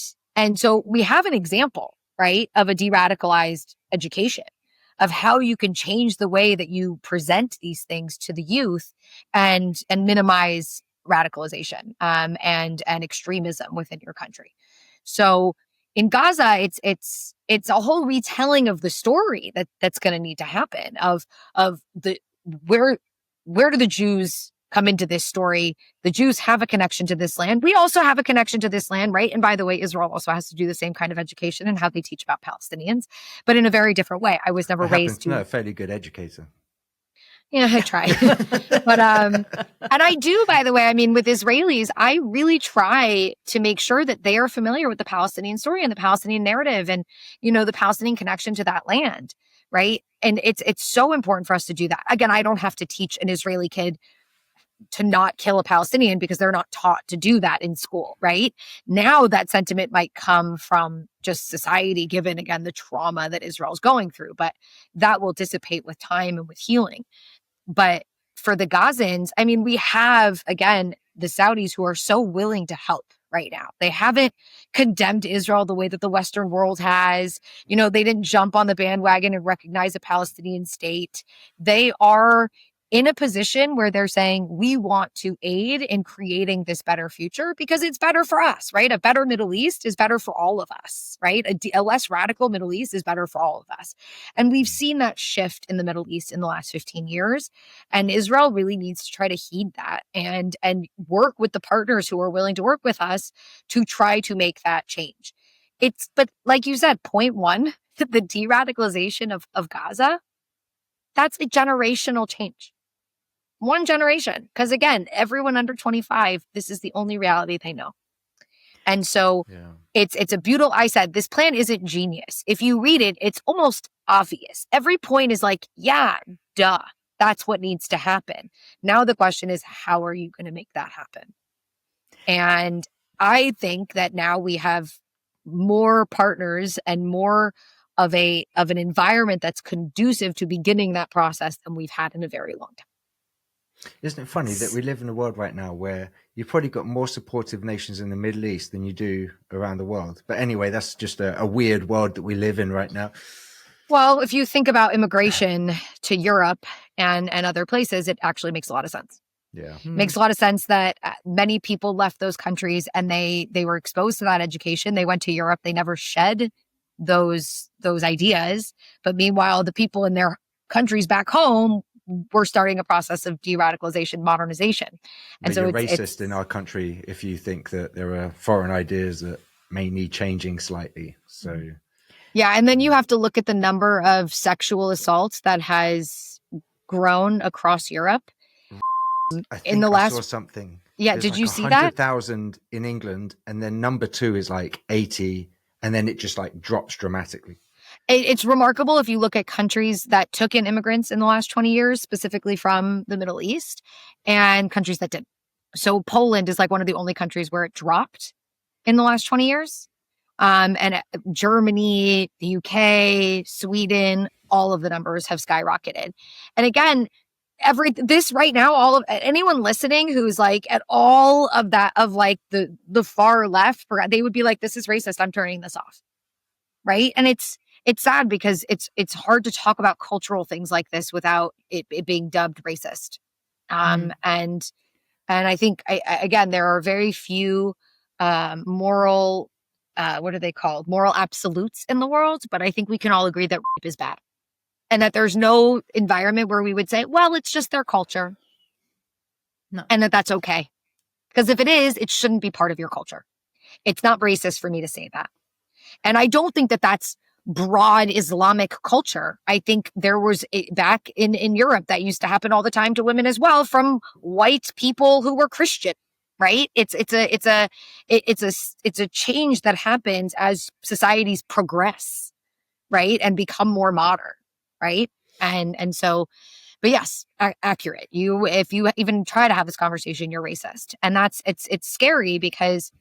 [SPEAKER 1] so we have an example, right, of a de-radicalized education, of how you can change the way that you present these things to the youth and minimize radicalization and extremism within your country. So in Gaza, it's a whole retelling of the story that's going to need to happen of the where do the Jews come into this story? The Jews have a connection to this land. We also have a connection to this land, right? And by the way, Israel also has to do the same kind of education and how they teach about Palestinians, but in a very different way. I was never raised to
[SPEAKER 2] know a fairly good educator.
[SPEAKER 1] Yeah, I try. But and I do, by the way, I mean, with Israelis, I really try to make sure that they are familiar with the Palestinian story and the Palestinian narrative and, the Palestinian connection to that land, right? And it's so important for us to do that. Again, I don't have to teach an Israeli kid to not kill a Palestinian because they're not taught to do that in school, right? Now that sentiment might come from just society, given, again, the trauma that Israel's going through, but that will dissipate with time and with healing. But for the Gazans, I mean, we have, again, the Saudis who are so willing to help right now. They haven't condemned Israel the way that the Western world has. They didn't jump on the bandwagon and recognize a Palestinian state. They are in a position where they're saying, we want to aid in creating this better future because it's better for us, right? A better Middle East is better for all of us, right? A less radical Middle East is better for all of us. And we've seen that shift in the Middle East in the last 15 years. And Israel really needs to try to heed that and work with the partners who are willing to work with us to try to make that change. But like you said, point one, the de-radicalization of Gaza, that's a generational change. One generation. Because again, everyone under 25, this is the only reality they know. And so it's a beautiful, I said, this plan isn't genius. If you read it, it's almost obvious. Every point is like, yeah, duh, that's what needs to happen. Now the question is, how are you going to make that happen? And I think that now we have more partners and more of an environment that's conducive to beginning that process than we've had in a very long time.
[SPEAKER 2] Isn't it funny that we live in a world right now where you've probably got more supportive nations in the Middle East than you do around the world? But anyway, that's just a weird world that we live in right now.
[SPEAKER 1] Well, if you think about immigration to Europe and other places, it actually makes a lot of sense.
[SPEAKER 2] Yeah.
[SPEAKER 1] Makes a lot of sense that many people left those countries and they were exposed to that education. They went to Europe. They never shed those ideas. But meanwhile, the people in their countries back home were starting a process of de-radicalization, modernization. And
[SPEAKER 2] but so you're racist in our country if you think that there are foreign ideas that may need changing slightly. So
[SPEAKER 1] yeah, and then you have to look at the number of sexual assaults that has grown across Europe.
[SPEAKER 2] I think
[SPEAKER 1] in the last
[SPEAKER 2] I saw something.
[SPEAKER 1] Yeah,
[SPEAKER 2] There's
[SPEAKER 1] did
[SPEAKER 2] like
[SPEAKER 1] you see that?
[SPEAKER 2] 100,000 in England, and then number 2 is like 80, and then it just like drops dramatically.
[SPEAKER 1] It's remarkable if you look at countries that took in immigrants in the last 20 years, specifically from the Middle East, and countries that didn't. So Poland is like one of the only countries where it dropped in the last 20 years. And Germany, the UK, Sweden, all of the numbers have skyrocketed. And again, this right now, all of anyone listening who's like at all of that, of like the far left, they would be like, this is racist, I'm turning this off. Right. And it's sad because it's hard to talk about cultural things like this without it being dubbed racist. And I think again, there are very few moral what are they called? Moral absolutes in the world. But I think we can all agree that rape is bad. And that there's no environment where we would say, well, it's just their culture.
[SPEAKER 3] No.
[SPEAKER 1] And that's okay. Because if it is, it shouldn't be part of your culture. It's not racist for me to say that. And I don't think that that's broad Islamic culture. I think there was back in Europe that used to happen all the time to women as well from white people who were Christian, right? It's a change that happens as societies progress, right? And become more modern, right? And so, but yes, accurate. If you even try to have this conversation, you're racist. And it's scary because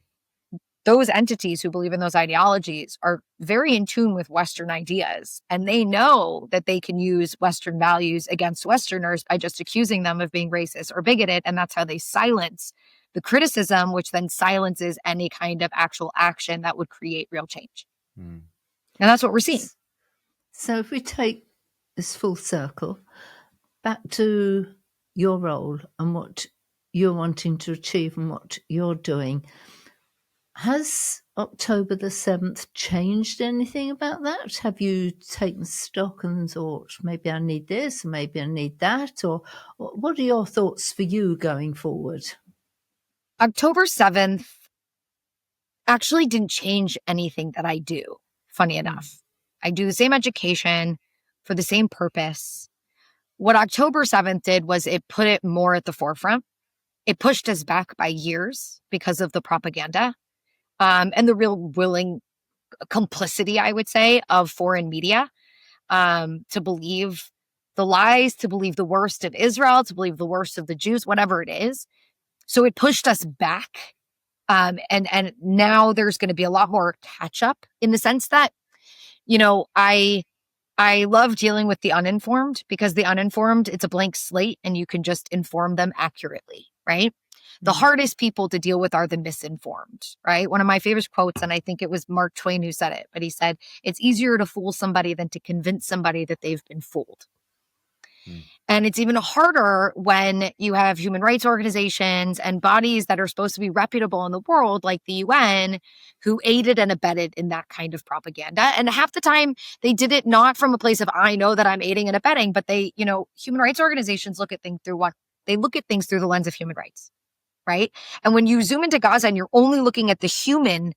[SPEAKER 1] those entities who believe in those ideologies are very in tune with Western ideas. And they know that they can use Western values against Westerners by just accusing them of being racist or bigoted. And that's how they silence the criticism, which then silences any kind of actual action that would create real change. And that's what we're seeing.
[SPEAKER 3] So if we take this full circle back to your role and what you're wanting to achieve and what you're doing, has October the 7th changed anything about that? Have you taken stock and thought, maybe I need this, maybe I need that? Or what are your thoughts for you going forward?
[SPEAKER 1] October 7th actually didn't change anything that I do, funny enough. I do the same education for the same purpose. What October 7th did was it put it more at the forefront. It pushed us back by years because of the propaganda. And the real willing complicity, I would say, of foreign media to believe the lies, to believe the worst of Israel, to believe the worst of the Jews, whatever it is. So it pushed us back. And now there's going to be a lot more catch up in the sense that, I love dealing with the uninformed because the uninformed, it's a blank slate and you can just inform them accurately, right? The hardest people to deal with are the misinformed, right? One of my favorite quotes, and I think it was Mark Twain who said it, but he said, it's easier to fool somebody than to convince somebody that they've been fooled. And it's even harder when you have human rights organizations and bodies that are supposed to be reputable in the world, like the UN, who aided and abetted in that kind of propaganda. And half the time they did it not from a place of, I know that I'm aiding and abetting, but they, human rights organizations look at things through the lens of human rights. Right. And when you zoom into Gaza and you're only looking at the human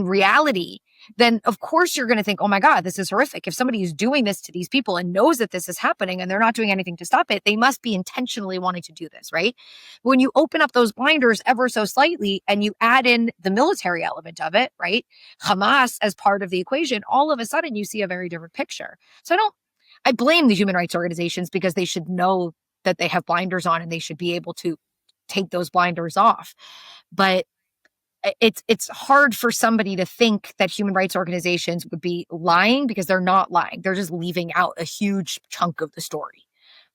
[SPEAKER 1] reality, then of course you're going to think, oh my God, this is horrific. If somebody is doing this to these people and knows that this is happening and they're not doing anything to stop it, they must be intentionally wanting to do this, right? When you open up those blinders ever so slightly and you add in the military element of it, right? Hamas as part of the equation, all of a sudden you see a very different picture. So I blame the human rights organizations because they should know that they have blinders on and they should be able to take those blinders off. But it's hard for somebody to think that human rights organizations would be lying because they're not lying. They're just leaving out a huge chunk of the story,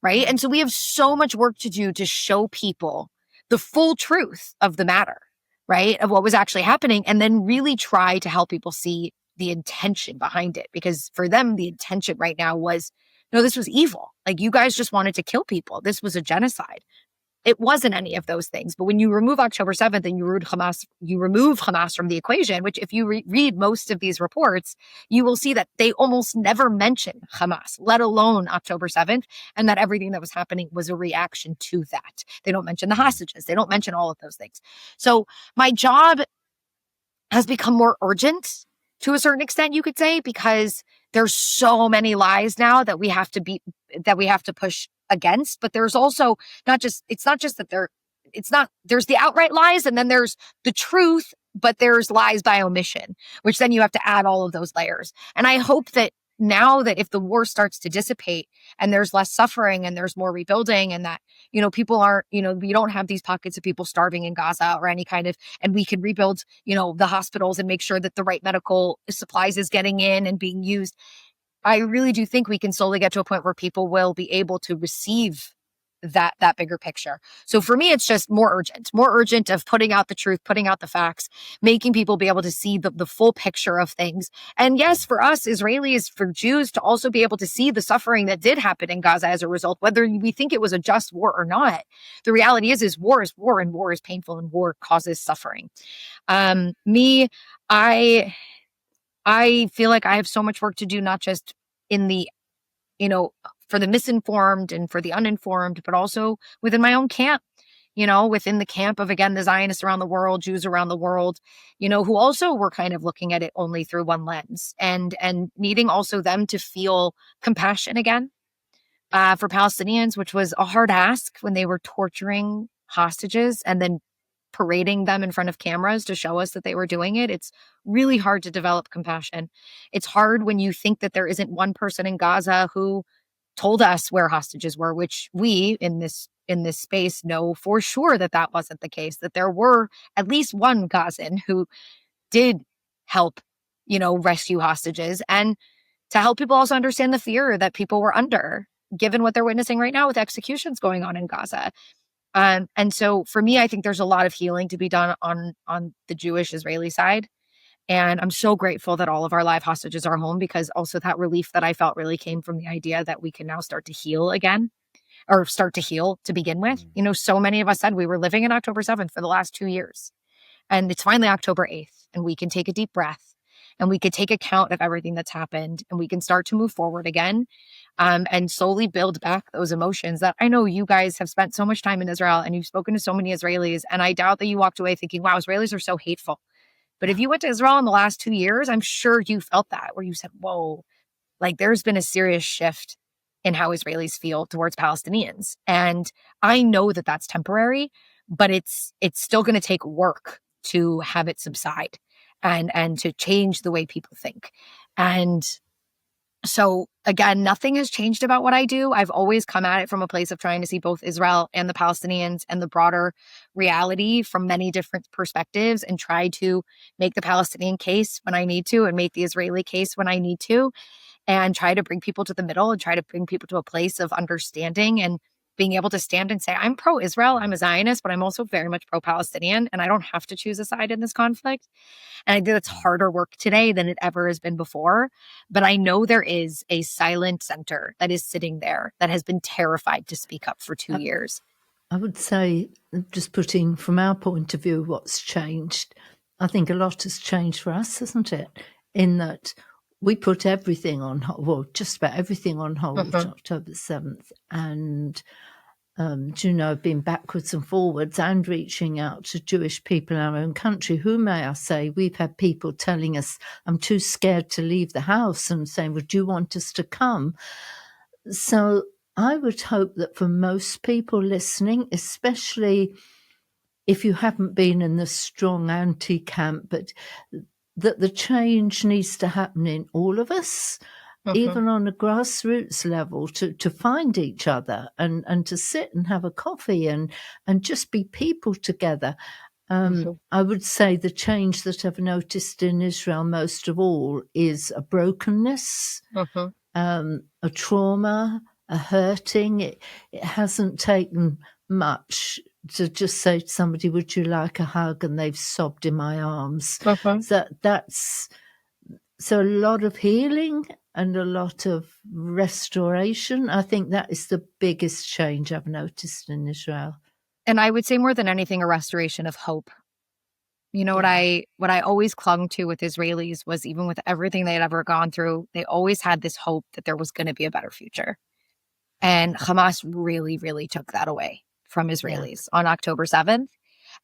[SPEAKER 1] right? And so we have so much work to do to show people the full truth of the matter, right? Of what was actually happening, and then really try to help people see the intention behind it. Because for them, the intention right now was, no, this was evil. Like, you guys just wanted to kill people. This was a genocide. It wasn't any of those things. But when you remove October 7th and you remove Hamas from the equation, which if you read most of these reports, you will see that they almost never mention Hamas, let alone October 7th, and that everything that was happening was a reaction to that. They don't mention the hostages. They don't mention all of those things. So my job has become more urgent to a certain extent, you could say, because there's so many lies now that we have to push against. But there's also there's the outright lies, and then there's the truth, but there's lies by omission, which then you have to add all of those layers. And I hope that now that if the war starts to dissipate and there's less suffering and there's more rebuilding, and that, people aren't, we don't have these pockets of people starving in Gaza or any kind of, and we can rebuild, the hospitals and make sure that the right medical supplies is getting in and being used. I really do think we can slowly get to a point where people will be able to receive that bigger picture. So for me, it's just more urgent of putting out the truth, putting out the facts, making people be able to see the full picture of things. And yes, for us Israelis, for Jews to also be able to see the suffering that did happen in Gaza as a result, whether we think it was a just war or not. The reality is war, and war is painful, and war causes suffering. I feel like I have so much work to do, not just in the, for the misinformed and for the uninformed, but also within my own camp, within the camp of, again, the Zionists around the world, Jews around the world, who also were kind of looking at it only through one lens, and needing also them to feel compassion again for Palestinians, which was a hard ask when they were torturing hostages and then parading them in front of cameras to show us that they were doing it. It's really hard to develop compassion. It's hard when you think that there isn't one person in Gaza who told us where hostages were, which we in this space know for sure that wasn't the case, that there were at least one Gazan who did help, rescue hostages, and to help people also understand the fear that people were under, given what they're witnessing right now with executions going on in Gaza. And so for me, I think there's a lot of healing to be done on the Jewish Israeli side. And I'm so grateful that all of our live hostages are home, because also that relief that I felt really came from the idea that we can now start to heal again, or start to heal to begin with. So many of us said we were living in October 7th for the last 2 years, and it's finally October 8th, and we can take a deep breath, and we could take account of everything that's happened, and we can start to move forward again, and slowly build back those emotions that I know you guys have spent so much time in Israel, and you've spoken to so many Israelis, and I doubt that you walked away thinking, wow, Israelis are so hateful. But if you went to Israel in the last 2 years, I'm sure you felt that, where you said, whoa, like there's been a serious shift in how Israelis feel towards Palestinians. And I know that that's temporary, but it's still going to take work to have it subside and to change the way people think. And so again, nothing has changed about what I do. I've always come at it from a place of trying to see both Israel and the Palestinians and the broader reality from many different perspectives, and try to make the Palestinian case when I need to, and make the Israeli case when I need to, and try to bring people to the middle, and try to bring people to a place of understanding and being able to stand and say, I'm pro-Israel, I'm a Zionist, but I'm also very much pro-Palestinian, and I don't have to choose a side in this conflict. And I think it's harder work today than it ever has been before. But I know there is a silent center that is sitting there that has been terrified to speak up for 2 years.
[SPEAKER 3] I would say, just putting from our point of view what's changed, I think a lot has changed for us, hasn't it? In that we put everything on hold, well, just about everything on hold October 7th. And, been backwards and forwards and reaching out to Jewish people in our own country, who, may I say, we've had people telling us, I'm too scared to leave the house, and saying, would you want us to come? So I would hope that for most people listening, especially if you haven't been in the strong anti-camp, but that the change needs to happen in all of us, even on a grassroots level, to find each other and to sit and have a coffee and just be people together. I would say the change that I've noticed in Israel most of all is a brokenness, a trauma, a hurting. It hasn't taken much to just say to somebody, would you like a hug? And they've sobbed in my arms. So a lot of healing and a lot of restoration. I think that is the biggest change I've noticed in Israel.
[SPEAKER 1] And I would say more than anything, a restoration of hope. What I always clung to with Israelis was, even with everything they had ever gone through, they always had this hope that there was going to be a better future. And Hamas really, really took that away from Israelis on October 7th.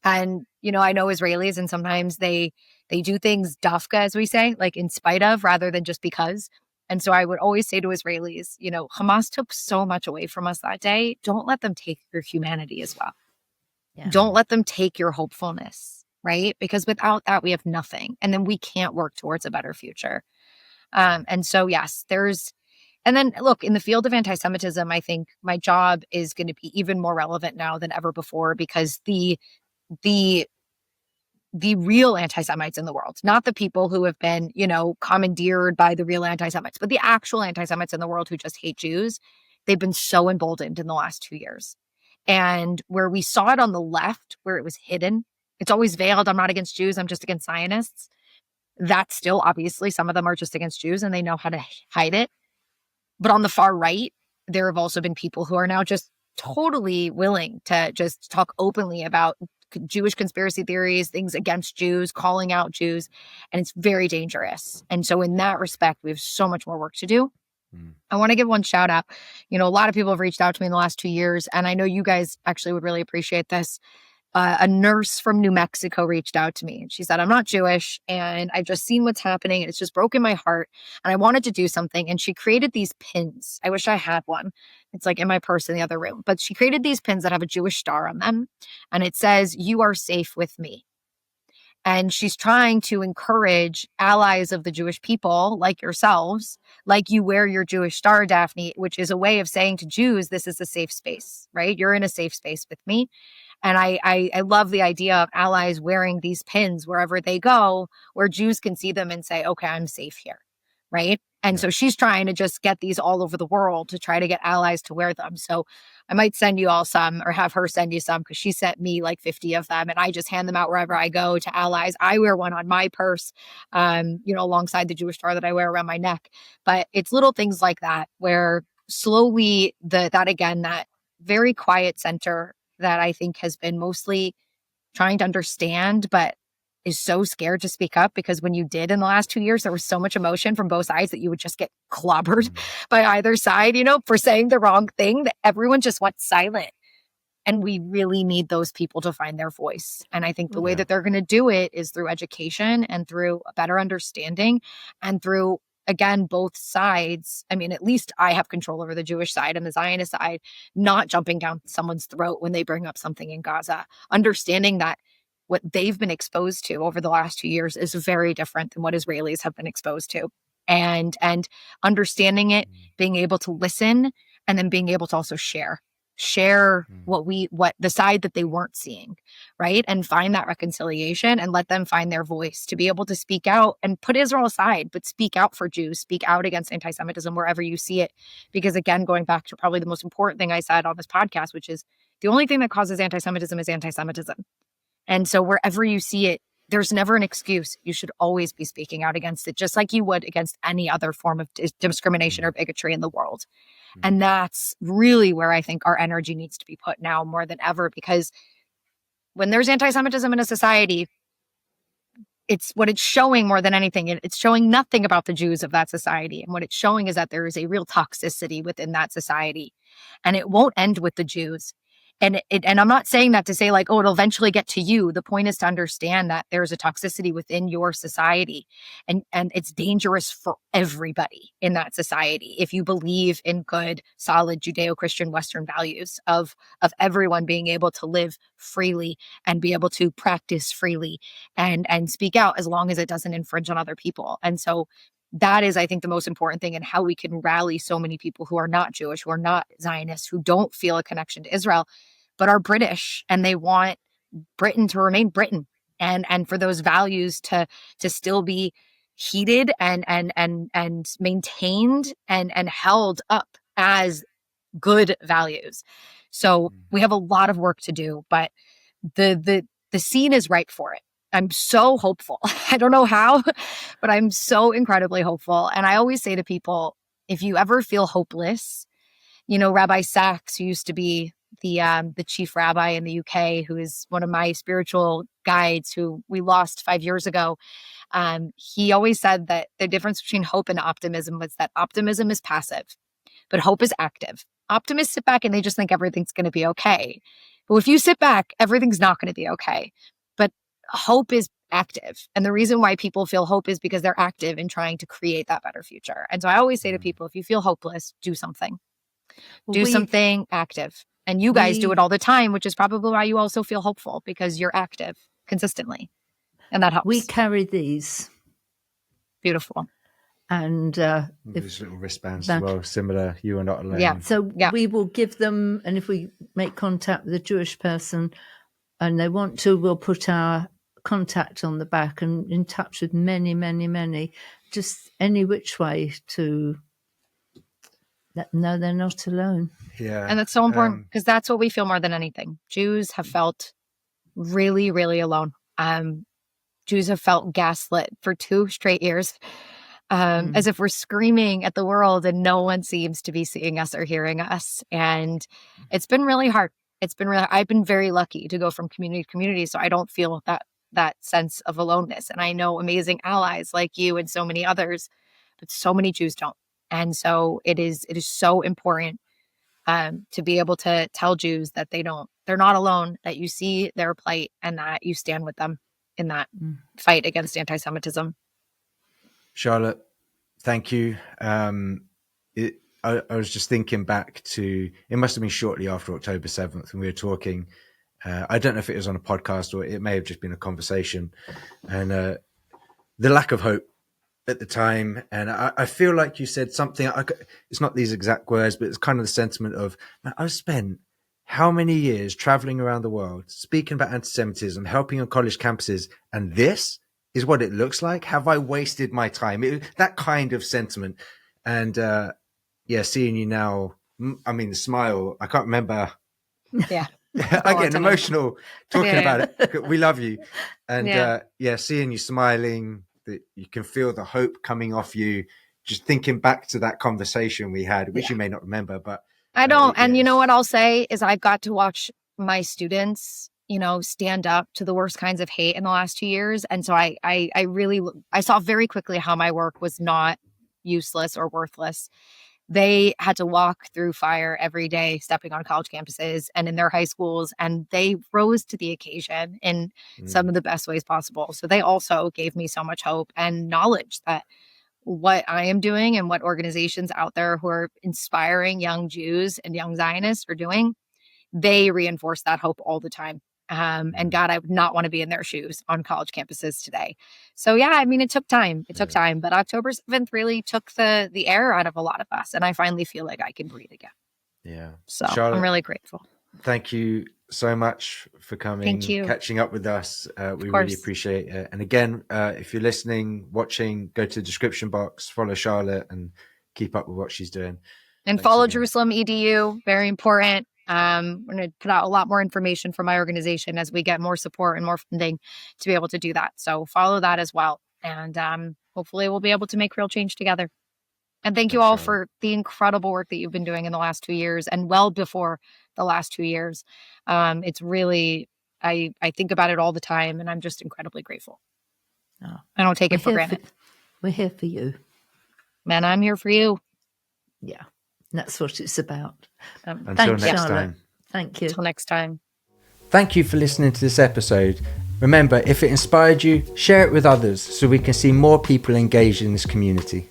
[SPEAKER 1] And, I know Israelis, and sometimes they do things dafka, as we say, like in spite of, rather than just because. And so I would always say to Israelis, Hamas took so much away from us that day. Don't let them take your humanity as well. Don't let them take your hopefulness, right? Because without that, we have nothing. And then we can't work towards a better future. And so, yes, and then look, in the field of anti-Semitism, I think my job is going to be even more relevant now than ever before, because the real anti-Semites in the world, not the people who have been, commandeered by the real anti-Semites, but the actual anti-Semites in the world who just hate Jews, they've been so emboldened in the last 2 years. And where we saw it on the left, where it was hidden, it's always veiled. I'm not against Jews, I'm just against Zionists. That's still, obviously, some of them are just against Jews and they know how to hide it. But on the far right, there have also been people who are now just totally willing to just talk openly about Jewish conspiracy theories, things against Jews, calling out Jews, and it's very dangerous. And so in that respect, we have so much more work to do. I want to give one shout out. A lot of people have reached out to me in the last 2 years, and I know you guys actually would really appreciate this. A nurse from New Mexico reached out to me and she said, I'm not Jewish and I've just seen what's happening and it's just broken my heart and I wanted to do something. And she created these pins. I wish I had one. It's like in my purse in the other room, but she created these pins that have a Jewish star on them. And it says, "You are safe with me." And she's trying to encourage allies of the Jewish people like yourselves, like you wear your Jewish star, Daphne, which is a way of saying to Jews, this is a safe space, right? You're in a safe space with me. And I love the idea of allies wearing these pins wherever they go, where Jews can see them and say, okay, I'm safe here, right? And so she's trying to just get these all over the world to try to get allies to wear them. So I might send you all some or have her send you some, because she sent me like 50 of them and I just hand them out wherever I go to allies. I wear one on my purse, alongside the Jewish star that I wear around my neck. But it's little things like that where slowly that very quiet center that I think has been mostly trying to understand, but is so scared to speak up, because when you did in the last 2 years, there was so much emotion from both sides that you would just get clobbered by either side, for saying the wrong thing, that everyone just went silent. And we really need those people to find their voice. And I think the way that they're going to do it is through education and through a better understanding and through, again, both sides. I mean, at least I have control over the Jewish side and the Zionist side, not jumping down someone's throat when they bring up something in Gaza, understanding that what they've been exposed to over the last 2 years is very different than what Israelis have been exposed to. And understanding it, being able to listen, and then being able to also share what the side that they weren't seeing, right? And find that reconciliation and let them find their voice to be able to speak out and put Israel aside, but speak out for Jews, speak out against anti-Semitism wherever you see it. Because again, going back to probably the most important thing I said on this podcast, which is the only thing that causes anti-Semitism is anti-Semitism. And so wherever you see it, there's never an excuse. You should always be speaking out against it, just like you would against any other form of discrimination or bigotry in the world. And that's really where I think our energy needs to be put now more than ever, because when there's anti-Semitism in a society, it's what it's showing more than anything. It's showing nothing about the Jews of that society. And what it's showing is that there is a real toxicity within that society. And it won't end with the Jews. And I'm not saying that to say like, oh, it'll eventually get to you. The point is to understand that there's a toxicity within your society, and it's dangerous for everybody in that society. If you believe in good, solid Judeo-Christian Western values of everyone being able to live freely and be able to practice freely and speak out, as long as it doesn't infringe on other people. And so that is, I think, the most important thing, and how we can rally so many people who are not Jewish, who are not Zionists, who don't feel a connection to Israel, but are British, and they want Britain to remain Britain, and for those values to still be heeded and maintained and held up as good values. So we have a lot of work to do, but the scene is ripe for it. I'm so hopeful. I don't know how, but I'm so incredibly hopeful. And I always say to people, if you ever feel hopeless, Rabbi Sachs, who used to be the chief rabbi in the UK, who is one of my spiritual guides, who we lost 5 years ago, he always said that the difference between hope and optimism was that optimism is passive, but hope is active. Optimists sit back and they just think everything's going to be okay. But if you sit back, everything's not going to be okay. But hope is active. And the reason why people feel hope is because they're active in trying to create that better future. And so I always say to people, if you feel hopeless, do something. Do something active. And you guys do it all the time, which is probably why you also feel hopeful, because you're active consistently. And that helps.
[SPEAKER 3] We carry these.
[SPEAKER 1] Beautiful.
[SPEAKER 3] And
[SPEAKER 2] Those little wristbands as well, similar. You are not alone.
[SPEAKER 1] Yeah.
[SPEAKER 3] So we will give them, and if we make contact with a Jewish person and they want to, we'll put our contact on the back, and in touch with many, just any which way to let them know they're not alone.
[SPEAKER 2] Yeah.
[SPEAKER 1] And that's so important, because that's what we feel more than anything. Jews have felt really, really alone. Jews have felt gaslit for 2 straight years, as if we're screaming at the world and no one seems to be seeing us or hearing us. And it's been really hard. I've been very lucky to go from community to community, so I don't feel that sense of aloneness. And I know amazing allies like you and so many others, but so many Jews don't. And so it is so important to be able to tell Jews that they're not alone, that you see their plight and that you stand with them in that fight against anti-Semitism.
[SPEAKER 2] Charlotte, thank you. I was just thinking back to, it must have been shortly after October 7th when we were talking. I don't know if it was on a podcast or it may have just been a conversation, and the lack of hope at the time. And I feel like you said something, it's not these exact words, but it's kind of the sentiment of, man, I've spent how many years traveling around the world, speaking about anti-Semitism, helping on college campuses, and this is what it looks like? Have I wasted my time? That kind of sentiment. And seeing you now, I mean, the smile, I can't remember.
[SPEAKER 1] Yeah.
[SPEAKER 2] I get emotional talking about it. We love you. And seeing you smiling, that you can feel the hope coming off you, just thinking back to that conversation we had, which you may not remember, but
[SPEAKER 1] I don't. And you know what I'll say is I've got to watch my students, stand up to the worst kinds of hate in the last 2 years. And so I saw very quickly how my work was not useless or worthless. They had to walk through fire every day, stepping on college campuses and in their high schools, and they rose to the occasion in some of the best ways possible. So they also gave me so much hope and knowledge that what I am doing and what organizations out there who are inspiring young Jews and young Zionists are doing, they reinforce that hope all the time. And God, I would not want to be in their shoes on college campuses today. So yeah, I mean, it took time. But October 7th really took the air out of a lot of us. And I finally feel like I can breathe again.
[SPEAKER 2] Yeah.
[SPEAKER 1] So
[SPEAKER 2] Charlotte,
[SPEAKER 1] I'm really grateful.
[SPEAKER 2] Thank you so much for coming,
[SPEAKER 1] Thank you.
[SPEAKER 2] Catching up with us. We really appreciate it. And again, if you're listening, watching, go to the description box, follow Charlotte and keep up with what she's doing.
[SPEAKER 1] And follow Jerusalem EDU. Very important. We're going to put out a lot more information from my organization as we get more support and more funding to be able to do that. So follow that as well. And hopefully we'll be able to make real change together. And thank you all for the incredible work that you've been doing in the last 2 years and well before the last 2 years. It's really, I think about it all the time, and I'm just incredibly grateful. I don't take it for granted.
[SPEAKER 3] We're here for you.
[SPEAKER 1] Man, I'm here for you.
[SPEAKER 3] Yeah, that's what it's about.
[SPEAKER 2] Until next time.
[SPEAKER 3] Thank you.
[SPEAKER 1] Until next time.
[SPEAKER 2] Thank you for listening to this episode. Remember, if it inspired you, share it with others so we can see more people engaged in this community.